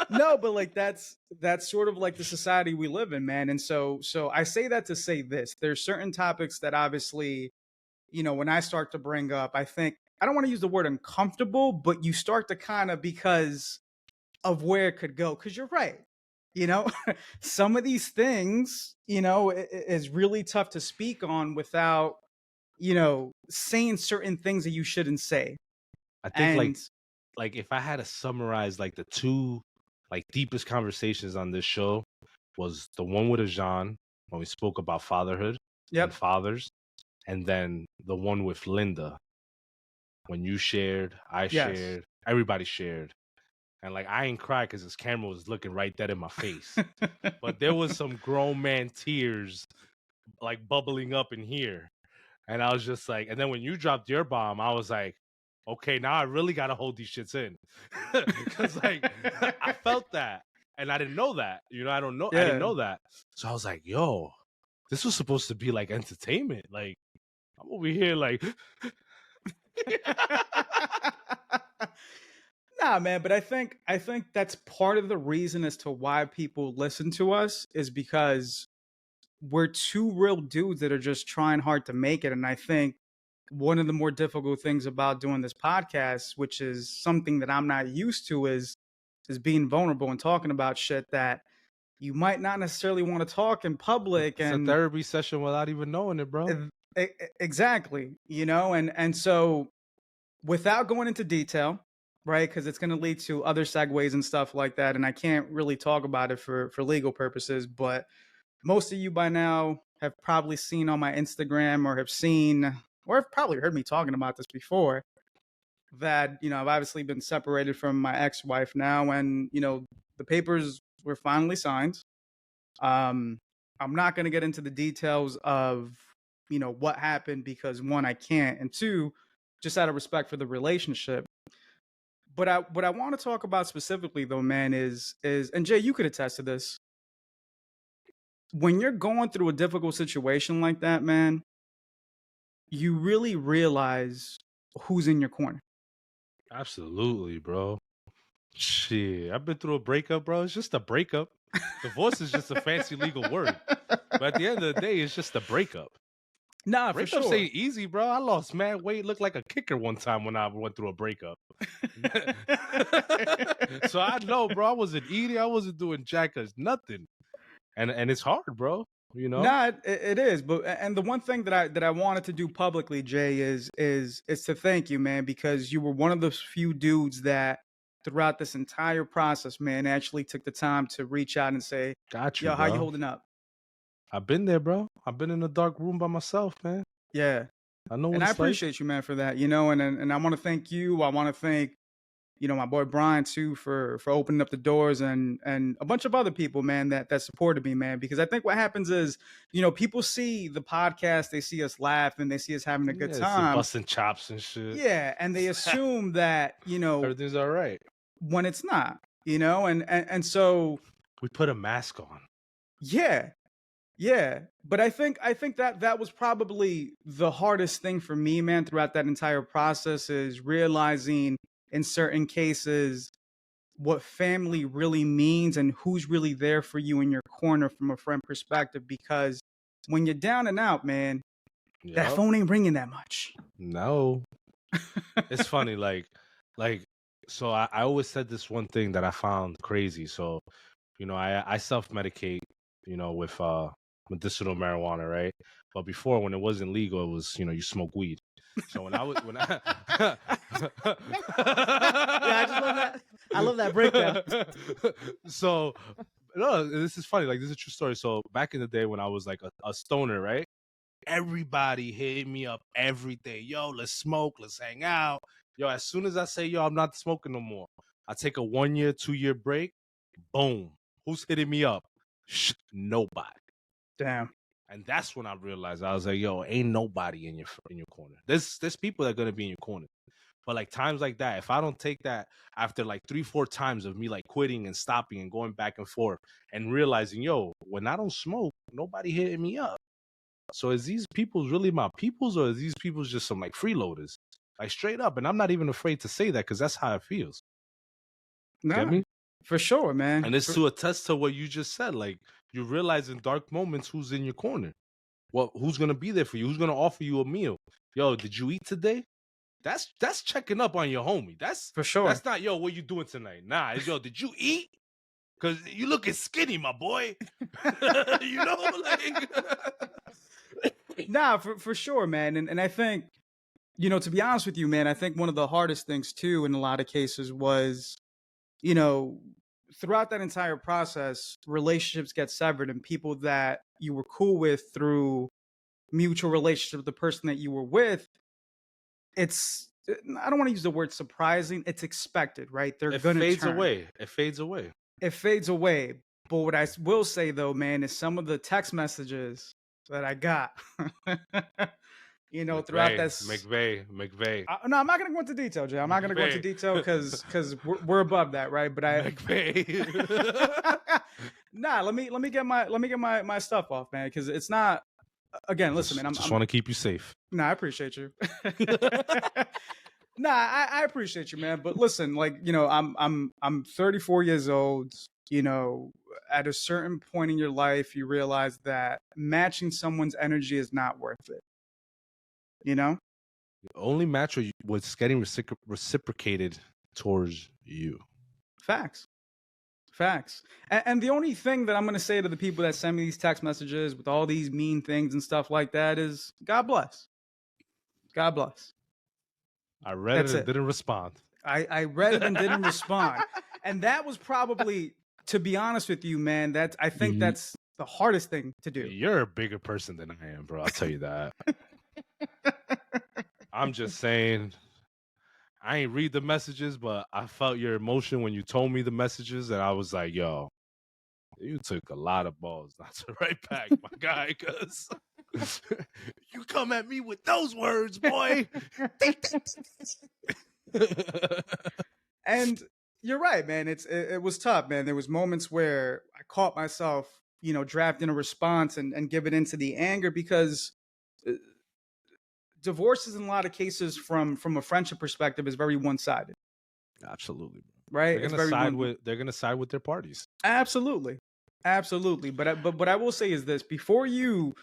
No, but like that's sort of like the society we live in, man. And so I say that to say this: there's certain topics that obviously, when I start to bring up, I think I don't want to use the word uncomfortable, but you start to kind of, because of where it could go. Because you're right, some of these things, is really tough to speak on without, saying certain things that you shouldn't say. I think like if I had to summarize like the two like deepest conversations on this show was the one with Ajan when we spoke about fatherhood and fathers, and then the one with Linda when you shared, I shared, everybody shared. And like I ain't cry because his camera was looking right dead in my face. But there was some grown man tears like bubbling up in here. And I was just like, and then when you dropped your bomb, I was like, okay, now I really gotta hold these shits in. Cause like I felt that. And I didn't know that. I didn't know that. So I was like, yo, this was supposed to be like entertainment. Like I'm over here like Nah, man, but I think that's part of the reason as to why people listen to us, is because we're two real dudes that are just trying hard to make it. And I think one of the more difficult things about doing this podcast, which is something that I'm not used to, is being vulnerable and talking about shit that you might not necessarily want to talk in public. It's a therapy session without even knowing it, bro. Exactly. And so without going into detail, right? Because it's going to lead to other segues and stuff like that. And I can't really talk about it for legal purposes, but most of you by now have probably seen on my Instagram or have probably heard me talking about this before, that, I've obviously been separated from my ex-wife now, and, the papers were finally signed. I'm not going to get into the details of, what happened, because one, I can't, and two, just out of respect for the relationship. But what I want to talk about specifically though, man, is and Jay, you could attest to this. When you're going through a difficult situation like that, man, you really realize who's in your corner. Absolutely, bro. Shit, I've been through a breakup, bro. It's just a breakup. Divorce is just a fancy legal word. But at the end of the day, it's just a breakup. Nah, breakups for sure. ain't easy, bro. I lost mad weight, looked like a kicker one time when I went through a breakup. So I know, bro. I wasn't eating, I wasn't doing jackers, nothing. And it's hard, bro. Nah, it is. But and the one thing that I wanted to do publicly, Jay, is to thank you, man, because you were one of those few dudes that throughout this entire process, man, actually took the time to reach out and say, got you, yo, bro. how you holding up? I've been there, bro. I've been in a dark room by myself, man. Yeah. I know what and I it's appreciate like. you, man, for that, and I want to thank you. I want to thank, my boy Brian too, for opening up the doors, and a bunch of other people, man, that supported me, man, because I think what happens is, people see the podcast, they see us laugh, and they see us having a good time, busting chops and shit. Yeah, and they assume that, everything's all right when it's not, and so we put a mask on. Yeah, but I think that was probably the hardest thing for me, man, throughout that entire process, is realizing in certain cases, what family really means and who's really there for you in your corner from a friend perspective. Because when you're down and out, man, that Yep. phone ain't ringing that much. No. It's funny, like so I always said this one thing that I found crazy. So, I self-medicate, with medicinal marijuana, right? But before, when it wasn't legal, it was, you smoke weed. So when I Yeah, I just love that. I love that breakdown. So no, this is funny. Like, this is a true story. So back in the day when I was like a stoner, right? Everybody hit me up every day. Yo, let's smoke, let's hang out. Yo, as soon as I say, yo, I'm not smoking no more, I take a 1 year, 2 year break. Boom. Who's hitting me up? Nobody. Damn. And that's when I realized, I was like, yo, ain't nobody in your corner. There's people that are gonna be in your corner. But like times like that, if I don't take that after like 3-4 times of me like quitting and stopping and going back and forth and realizing, yo, when I don't smoke, nobody hitting me up. So is these people's really my peoples, or is these people's just some like freeloaders? Like, straight up. And I'm not even afraid to say that, because that's how it feels. Get Nah, me? for sure, man. And it's to attest to what you just said. Like, you realize in dark moments who's in your corner. Well, who's gonna be there for you? Who's gonna offer you a meal? Yo, did you eat today? That's checking up on your homie. For sure. That's not, yo, what you doing tonight? Nah, it's, yo, did you eat? Cause you looking skinny, my boy. You know, like Nah, for sure, man. And I think, to be honest with you, man, I think one of the hardest things too in a lot of cases was, you know, throughout that entire process, relationships get severed and people that you were cool with through mutual relationship with the person that you were with, it's I don't want to use the word surprising, it's expected, right? They're it gonna fades turn. away. It fades away. It fades away. But what I will say though, man, is some of the text messages that I got, throughout that. McVeigh. No, I'm not gonna go into detail, Jay. I'm not gonna go into detail because we're above that, right? But McVeigh. nah, let me get my stuff off, man, because it's not. Again, listen, man. I just want to keep you safe. Nah, I appreciate you. Nah, I appreciate you, man. But listen, like, I'm 34 years old. At a certain point in your life, you realize that matching someone's energy is not worth it. The only match was getting reciprocated towards you. Facts. And the only thing that I'm going to say to the people that send me these text messages with all these mean things and stuff like that is, God bless. God bless. I read it and didn't respond. I read it and didn't respond. And that was probably, to be honest with you, man, I think that's the hardest thing to do. You're a bigger person than I am, bro. I'll tell you that. I'm just saying, I ain't read the messages, but I felt your emotion when you told me the messages, and I was like, yo, you took a lot of balls not to write back, my guy, because you come at me with those words, boy. And you're right, man. It was tough, man. There was moments where I caught myself, drafting a response and giving into the anger because divorces in a lot of cases from a friendship perspective is very one-sided. Absolutely. Right? They're gonna side with their parties. Absolutely. But what I will say is this: before you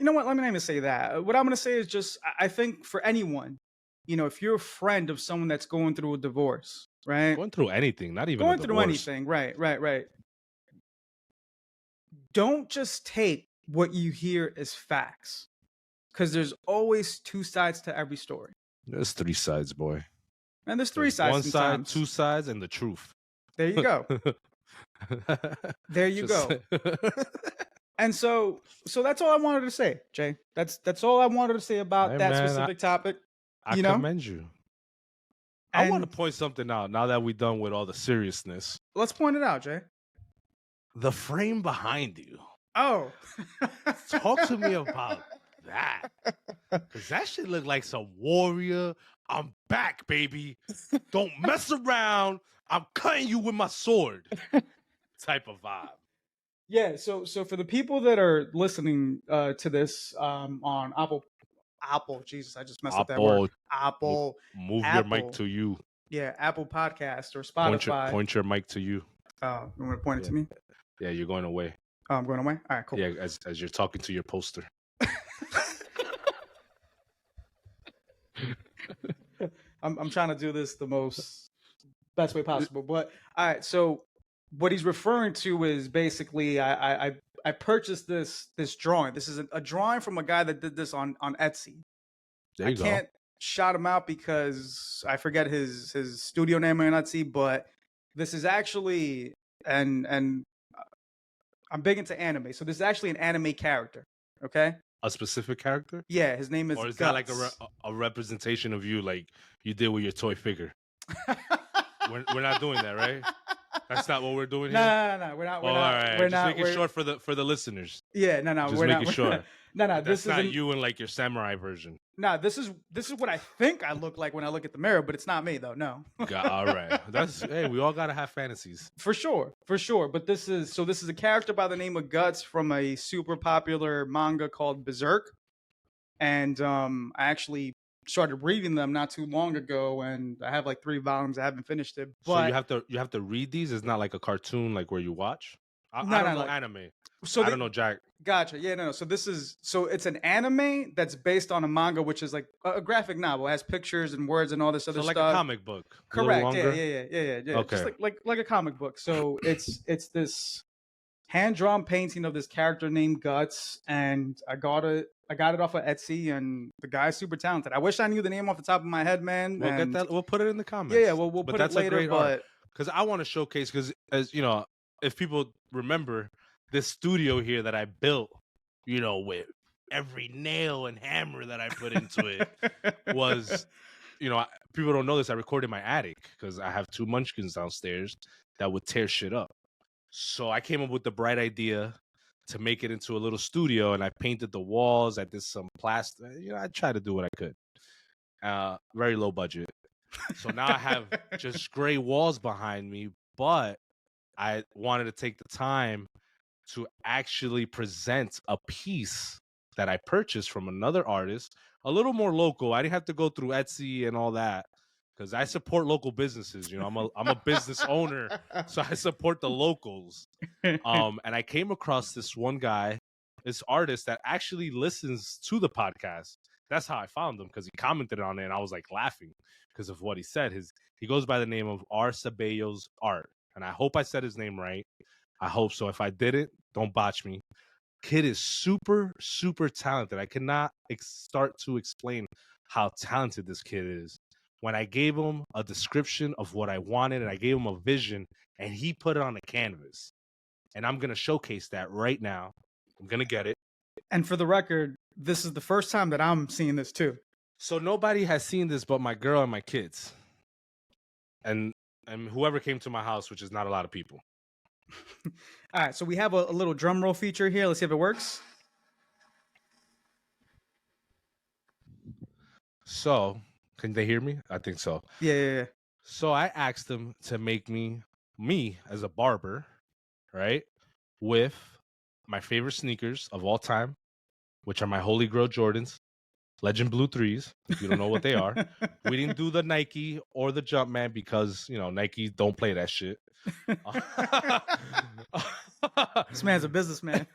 know what, let me not even say that. What I'm gonna say is just, I think for anyone, if you're a friend of someone that's going through a divorce, right? Going through anything, not even going through anything, right. Don't just take what you hear as facts, because there's always two sides to every story. There's 3 sides, boy. And there's 3 sides. 1 sometimes. side, 2 sides, and the truth. There you go. There you go. And so that's all I wanted to say, Jay. That's all I wanted to say about that specific topic. I commend you. I want to point something out now that we're done with all the seriousness. Let's point it out, Jay. The frame behind you. Oh. Talk to me about that. Because that shit look like some warrior. I'm back, baby. Don't mess around. I'm cutting you with my sword. Type of vibe. Yeah, so for the people that are listening to this on Apple, Jesus, I just messed up that word. Apple. Move your mic to you. Yeah, Apple Podcast or Point Spotify. your mic to you. Oh, you want to point it Yeah. to me? Yeah, you're going away. Oh, I'm going away. All right, cool. Yeah, as you're talking to your poster. I'm trying to do this the most best way possible. But all right, so what he's referring to is basically I purchased this drawing. This is a drawing from a guy that did this on Etsy. There I you go. can't shout him out because I forget his studio name on Etsy, but this is actually and I'm big into anime, so this is actually an anime character. Okay. A specific character? Yeah, his name is. Or is Guts. that like a representation of you, like you did with your toy figure? We're not doing that, right? That's not what we're doing here. No. We're not. All right. We're Just not. making sure for the listeners. Yeah, no. Just We're making not. sure. No. That's This not isn't you in like your samurai version. No, this is what I think I look like when I look at the mirror, but it's not me though. No. All right. Hey, we all gotta have fantasies. For sure. But this is a character by the name of Guts from a super popular manga called Berserk, and I actually started reading them not too long ago, and I have like 3 volumes. I haven't finished it, but so you have to read these. It's not like a cartoon like where you watch. I don't know like, anime. So I don't know Jack. Gotcha. Yeah, no. So it's an anime that's based on a manga, which is like a graphic novel. It has pictures and words and all this other like stuff. a comic book. Correct. Yeah. Okay. Just like a comic book. So it's this hand drawn painting of this character named Guts, and I got it off of Etsy, and the guy's super talented. I wish I knew the name off the top of my head, man. We'll get that. We'll put it in the comments. Yeah. We'll put it later. But because I want to showcase, because as you know, if people remember this studio here that I built, you know, with every nail and hammer that I put into it was, you know, people don't know this. I recorded in my attic because I have 2 munchkins downstairs that would tear shit up. So I came up with the bright idea to make it into a little studio, and I painted the walls. I did some plaster. You know, I tried to do what I could. Very low budget. So now I have just gray walls behind me, but I wanted to take the time to actually present a piece that I purchased from another artist, a little more local. I didn't have to go through Etsy and all that because I support local businesses. You know, I'm a business owner, so I support the locals. And I came across this one guy, this artist that actually listens to the podcast. That's how I found him, because he commented on it, and I was like laughing because of what he said. He goes by the name of R. Ceballos Art, and I hope I said his name right. I hope so. If I didn't, don't botch me. Kid is super, super talented. I cannot start to explain how talented this kid is. When I gave him a description of what I wanted, and I gave him a vision, and he put it on the canvas. And I'm going to showcase that right now. I'm going to get it. And for the record, this is the first time that I'm seeing this too. So nobody has seen this but my girl and my kids. And whoever came to my house, which is not a lot of people. All right, so we have a little drum roll feature here. Let's see if it works. So, can they hear me? I think so. Yeah. So I asked them to make me as a barber, right? With my favorite sneakers of all time, which are my Holy Grail Jordans, Legend Blue 3s, if you don't know what they are. We didn't do the Nike or the Jumpman because, you know, Nike don't play that shit. This man's a businessman.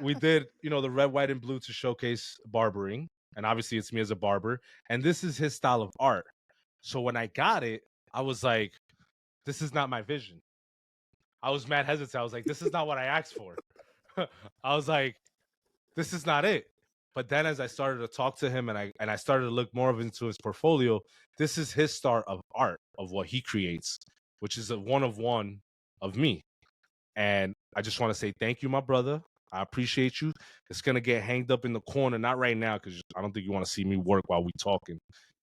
We did, you know, the red, white, and blue to showcase barbering. And obviously it's me as a barber. And this is his style of art. So when I got it, I was like, this is not my vision. I was mad hesitant. I was like, this is not what I asked for. I was like, this is not it. But then as I started to talk to him and I started to look more into his portfolio, this is his style of art, of what he creates, which is a one of one of me. And I just want to say thank you, my brother. I appreciate you. It's going to get hanged up in the corner. Not right now, because I don't think you want to see me work while we talking.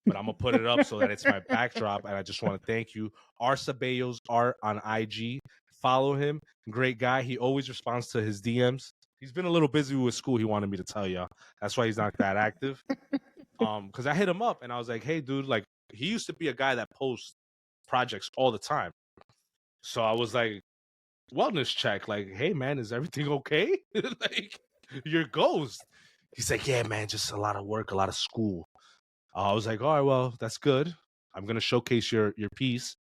But I'm going to put it up so that it's my backdrop. And I just want to thank you. R. Ceballos Art on IG. Follow him. Great guy. He always responds to his DMs. He's been a little busy with school. He wanted me to tell y'all. That's why he's not that active. Because I hit him up and I was like, hey, dude, like, he used to be a guy that posts projects all the time. So I was like, wellness check, like, hey man, is everything okay? Like, your ghost. He's like, yeah man, just a lot of work, a lot of school. I was like, all right, well, that's good. I'm gonna showcase your piece.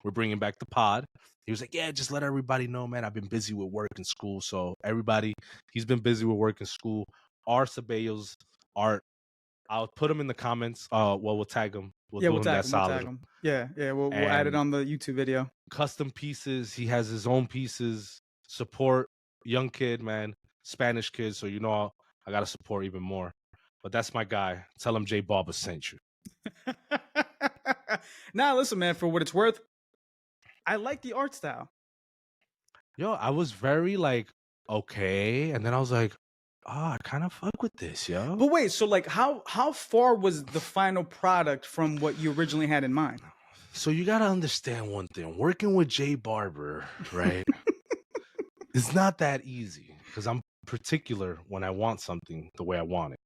We're bringing back the pod. He was like, yeah, just let everybody know, man. I've been busy with work and school. So everybody, he's been busy with work and school. R. Ceballos art. I'll put him in the comments. We'll tag him. We'll Yeah, do we'll him that tag him. We'll solid. tag him. Yeah, we'll add it And on the YouTube video. custom pieces. He has his own pieces. Support young kid, man. Spanish kid. So I gotta support even more. But that's my guy. Tell him J Barber sent you. Now, listen, man. For what it's worth, I like the art style. Yo, I was very like, okay. And then I was like, I kind of fuck with this, yo. But wait, so like how far was the final product from what you originally had in mind? So you got to understand one thing. Working with J Barber, right? It's not that easy because I'm particular when I want something the way I want it.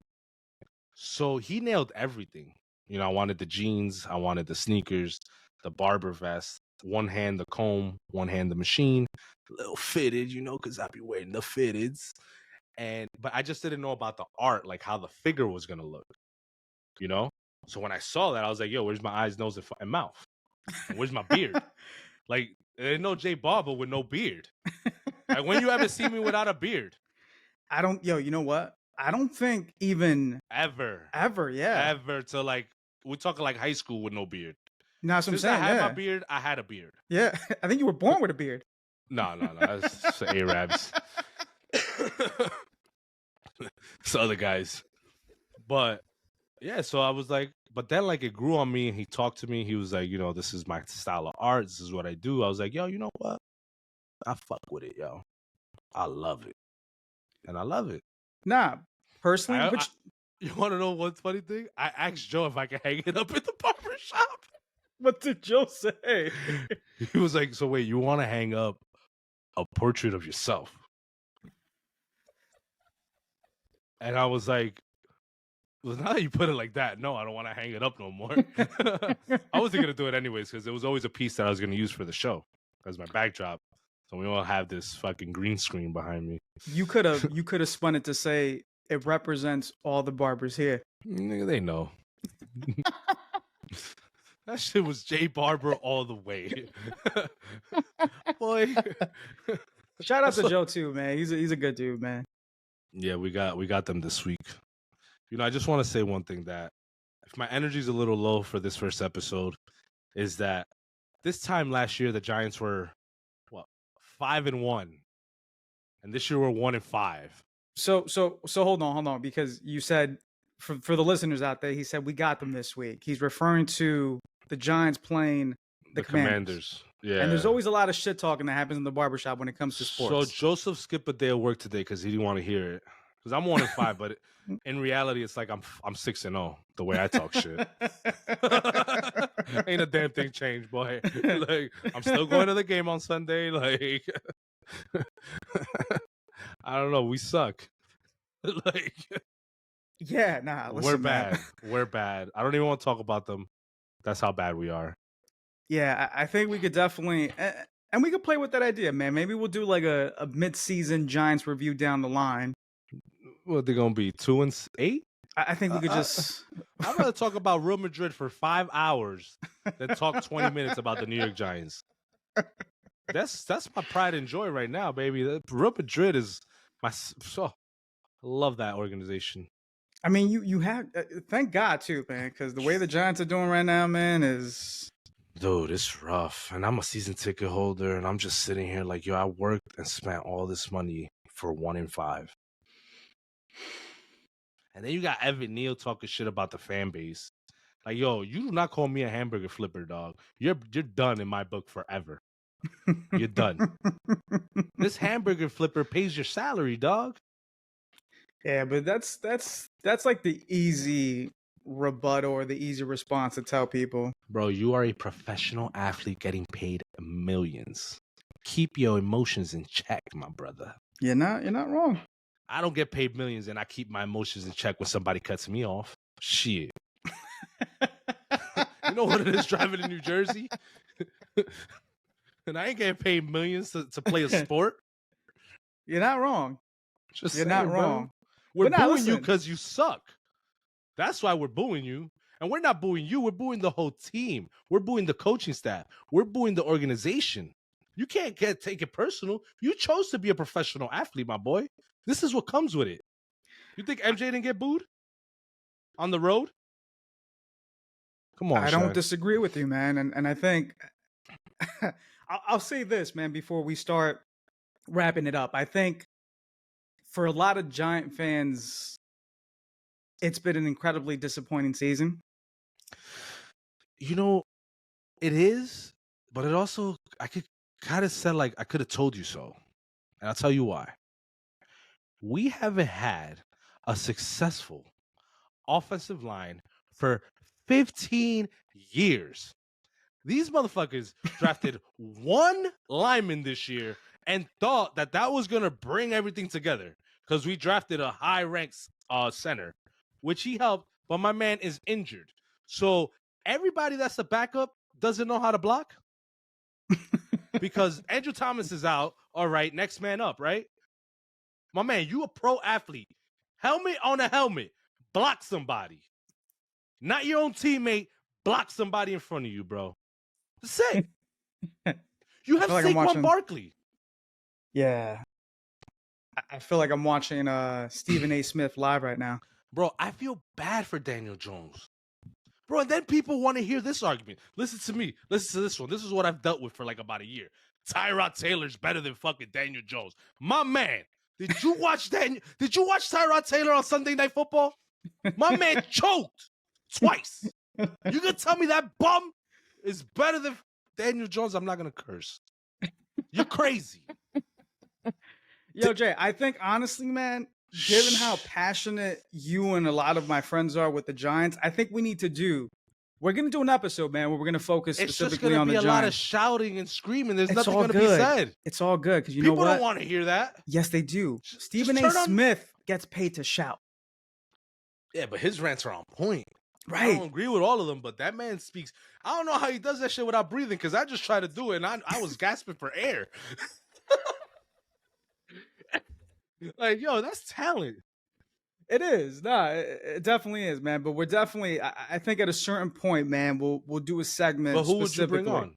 So he nailed everything. I wanted the jeans, I wanted the sneakers, the barber vest, one hand the comb, one hand the machine, a little fitted, because I be wearing the fitteds. But I just didn't know about the art, like how the figure was gonna look, So when I saw that, I was like, "Yo, where's my eyes, nose, and mouth? And where's my beard?" Like, there's no J Barber with no beard. Like, when you ever see me without a beard? I don't. Yo, you know what? I don't think even ever. Yeah. Ever to like we're talking like high school with no beard. No, that's what I'm saying. I had my beard, I had a beard. Yeah, I think you were born with a beard. No. That's Arabs. It's other guys. But yeah, so I was like, but then like it grew on me and he talked to me. He was like, this is my style of art. This is what I do. I was like, yo, you know what? I fuck with it, yo. I love it. And I love it. Nah, personally, you want to know one funny thing? I asked Joe if I could hang it up in the barber shop. What did Joe say? He was like, so wait, you want to hang up a portrait of yourself? And I was like, well, now that you put it like that, no, I don't want to hang it up no more. I wasn't going to do it anyways because it was always a piece that I was going to use for the show as my backdrop. So we all have this fucking green screen behind me. You could have spun it to say it represents all the barbers here. Nigga, they know. That shit was J Barber all the way. Boy. Shout out to Joe too, man. He's a good dude, man. Yeah, we got them this week. I just want to say one thing, that if my energy's a little low for this first episode, is that this time last year the Giants were 5-1, and this year we're 1-5. So hold on, because you said for the listeners out there, he said we got them this week. He's referring to the Giants playing the Commanders. Yeah. And there's always a lot of shit talking that happens in the barbershop when it comes to sports. So Joseph skipped a day of work today because he didn't want to hear it. Because I'm 1-5, but in reality, it's like I'm 6-0 the way I talk shit. Ain't a damn thing changed, boy. Like, I'm still going to the game on Sunday. Like, I don't know. We suck. Like, yeah, nah. Listen, we're bad. Man. We're bad. I don't even want to talk about them. That's how bad we are. Yeah, I think we could definitely, and we could play with that idea, man. Maybe we'll do like a mid-season Giants review down the line. Well, they're gonna be 2-8. I think we could just. I'd rather talk about Real Madrid for 5 hours than talk 20 minutes about the New York Giants. That's my pride and joy right now, baby. Real Madrid is my. I love that organization. I mean, you have thank God too, man, because the way the Giants are doing right now, man, is. Dude, it's rough. And I'm a season ticket holder, and I'm just sitting here like, yo, I worked and spent all this money for 1-5. And then you got Evan Neal talking shit about the fan base. Like, yo, you do not call me a hamburger flipper, dog. You're done in my book forever. You're done. This hamburger flipper pays your salary, dog. Yeah, but that's like the easy rebuttal or the easy response to tell people. Bro, you are a professional athlete getting paid millions. Keep your emotions in check, my brother. You're not wrong. I don't get paid millions and I keep my emotions in check when somebody cuts me off. Shit. You know what it is driving in New Jersey? And I ain't getting paid millions to play a sport. You're not wrong. Just You're saying, not wrong. Bro. We're booing you because you suck. That's why we're booing you. And we're not booing you. We're booing the whole team. We're booing the coaching staff. We're booing the organization. You can't take it personal. You chose to be a professional athlete, my boy. This is what comes with it. You think MJ didn't get booed on the road? Come on, I don't Shaq. disagree with you, man. And I think I'll say this, man, before we start wrapping it up. I think for a lot of Giant fans, it's been an incredibly disappointing season. You know, it is, but it also, I could kind of said like I could have told you so. And I'll tell you why. We haven't had a successful offensive line for 15 years. These motherfuckers drafted one lineman this year and thought that that was going to bring everything together because we drafted a high-ranked center, which he helped, but my man is injured. So everybody that's the backup doesn't know how to block because Andrew Thomas is out. All right, next man up, right? My man, you a pro athlete. Helmet on a helmet. Block somebody. Not your own teammate. Block somebody in front of you, bro. That's it. You have Saquon Barkley. Yeah. I feel like I'm watching Stephen A. Smith live right now. Bro, I feel bad for Daniel Jones. Bro, and then people want to hear this argument. Listen to me. Listen to this one. This is what I've dealt with for like about a year. Tyrod Taylor's better than fucking Daniel Jones. My man, did you watch Tyrod Taylor on Sunday Night Football? My man choked twice. You gonna tell me that bum is better than Daniel Jones? I'm not gonna curse. You're crazy. Yo, Jay, I think honestly, man, given how passionate you and a lot of my friends are with the Giants, I think we're going to do an episode, man, where we're going to focus specifically on the Giants. It's just going to be a lot of shouting and screaming. There's nothing going to be said. It's all good because you know what? People don't want to hear that. Yes, they do. Stephen A. Smith gets paid to shout. Yeah, but his rants are on point. Right. I don't agree with all of them, but that man speaks. I don't know how he does that shit without breathing because I just tried to do it and I was gasping for air. Like, yo, that's talent. It is. Nah, it definitely is, man. But we're definitely, I think at a certain point, man, we'll do a segment. But who would you bring on?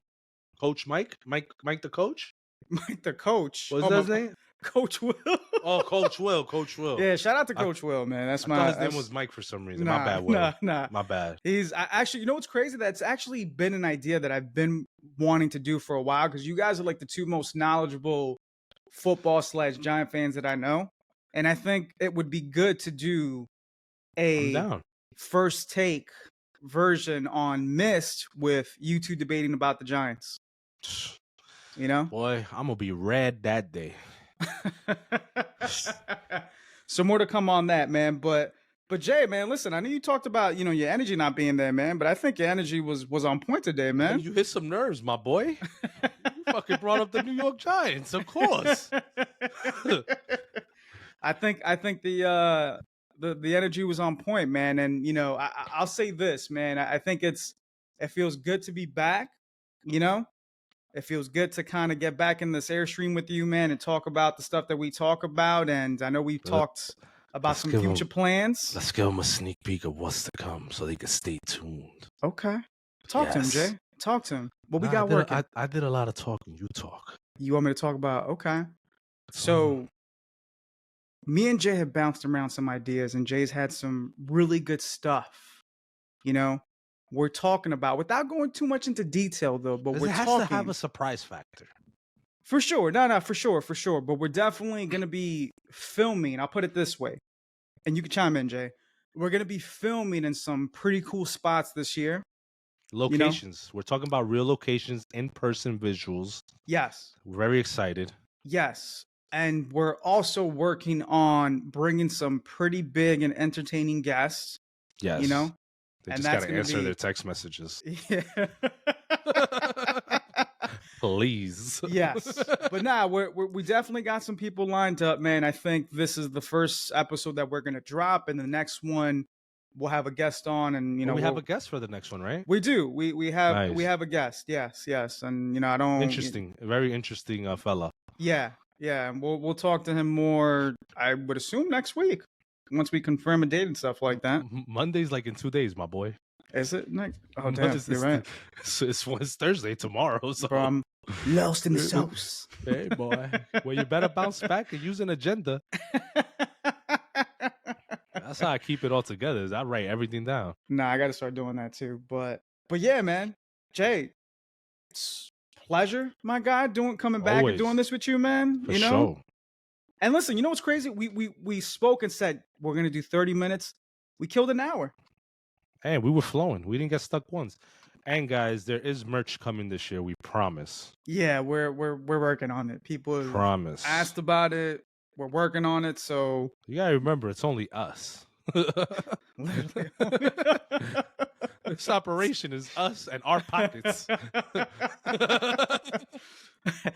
Coach Mike? Mike the coach? Mike the coach. What's his name? Coach Will. Oh, Coach Will. Yeah, shout out to Coach Will, man. I thought his name was Mike for some reason. My bad, Will. Nah. My bad. He's actually, you know what's crazy? That's actually been an idea that I've been wanting to do for a while because you guys are like the two most knowledgeable football/Giant fans that I know. And I think it would be good to do a first take version on Myst with you two debating about the Giants. You know? Boy, I'm going to be red that day. So more to come on that, man. But Jay, man, listen, I know you talked about, your energy not being there, man, but I think your energy was on point today, man. You hit some nerves, my boy. You fucking brought up the New York Giants, of course. I think the energy was on point, man. And I'll say this, man. I think it feels good to be back. It feels good to kind of get back in this airstream with you, man, and talk about the stuff that we talk about. And I know we've talked about some future plans. Let's give them a sneak peek of what's to come so they can stay tuned. Okay. Talk to him, Jay. Talk to him. What we got working? I did a lot of talking. You talk. You want me to talk about? Okay. So me and Jay have bounced around some ideas, and Jay's had some really good stuff, we're talking about, without going too much into detail, though, but we're talking. It has to have a surprise factor. For sure. No, for sure. But we're definitely going to be filming. I'll put it this way, and you can chime in, Jay. We're going to be filming in some pretty cool spots this year. Locations. We're talking about real locations, in-person visuals. Yes. We're very excited. Yes. And we're also working on bringing some pretty big and entertaining guests. Yes. They just got to answer their text messages. Yeah. Please. Yes. But we definitely got some people lined up, man. I think this is the first episode that we're going to drop, and the next one we'll have a guest on, and we have a guest for the next one, right? We do. We have a guest. Yes. And I don't interesting. A very interesting fella. Yeah. We'll talk to him more, I would assume, next week. Once we confirm a date and stuff like that. Monday's like in 2 days, my boy. Is it next? Oh, What damn. is You're this? right. It's Thursday tomorrow. So Bro, I'm lost in the sauce. hey boy, well you better bounce back and use an agenda. That's how I keep it all together. Is I write everything down. Nah, I got to start doing that too. But yeah, man, Jay, it's pleasure, my guy, coming back and doing Always. this with you, man. For you know. sure. And listen, you know what's crazy? We spoke and said we're gonna do 30 minutes. We killed an hour. Hey, we were flowing. We didn't get stuck once. And guys, there is merch coming this year. We promise. Yeah, we're working on it. People have Promise. asked about it. We're working on it. So You gotta remember, it's only us. literally, This operation is us and our pockets.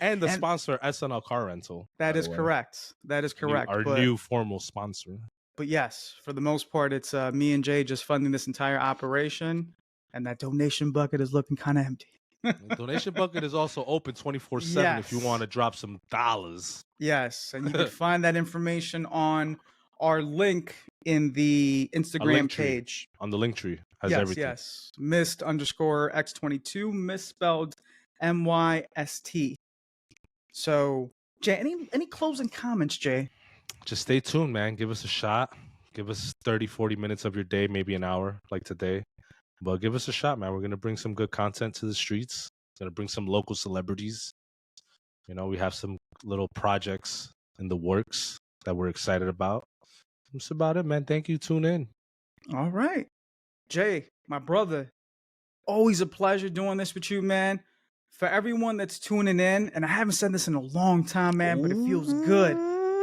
And the sponsor, SNL Car Rental. that is correct. That is correct. Our new formal sponsor. But yes, for the most part, it's me and Jay just funding this entire operation, and that donation bucket is looking kind of empty. The donation bucket is also open 24/7 if you want to drop some dollars. Yes, and you can find that information on our link in the Instagram page. On the link tree has yes, everything. Yes, Myst_X22, misspelled MYST. So, Jay, any closing comments, Jay? Just stay tuned, man. Give us a shot. Give us 30, 40 minutes of your day, maybe an hour like today. But give us a shot, man. We're going to bring some good content to the streets. Going to bring some local celebrities. You know, we have some little projects in the works that we're excited about. That's about it, man. Thank you. Tune in. All right. Jay, my brother, always a pleasure doing this with you, man. For everyone that's tuning in, and I haven't said this in a long time, man, but it feels good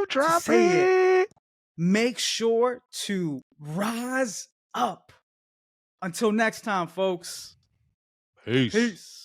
to say it. Make sure to rise up. Until next time, folks. Peace.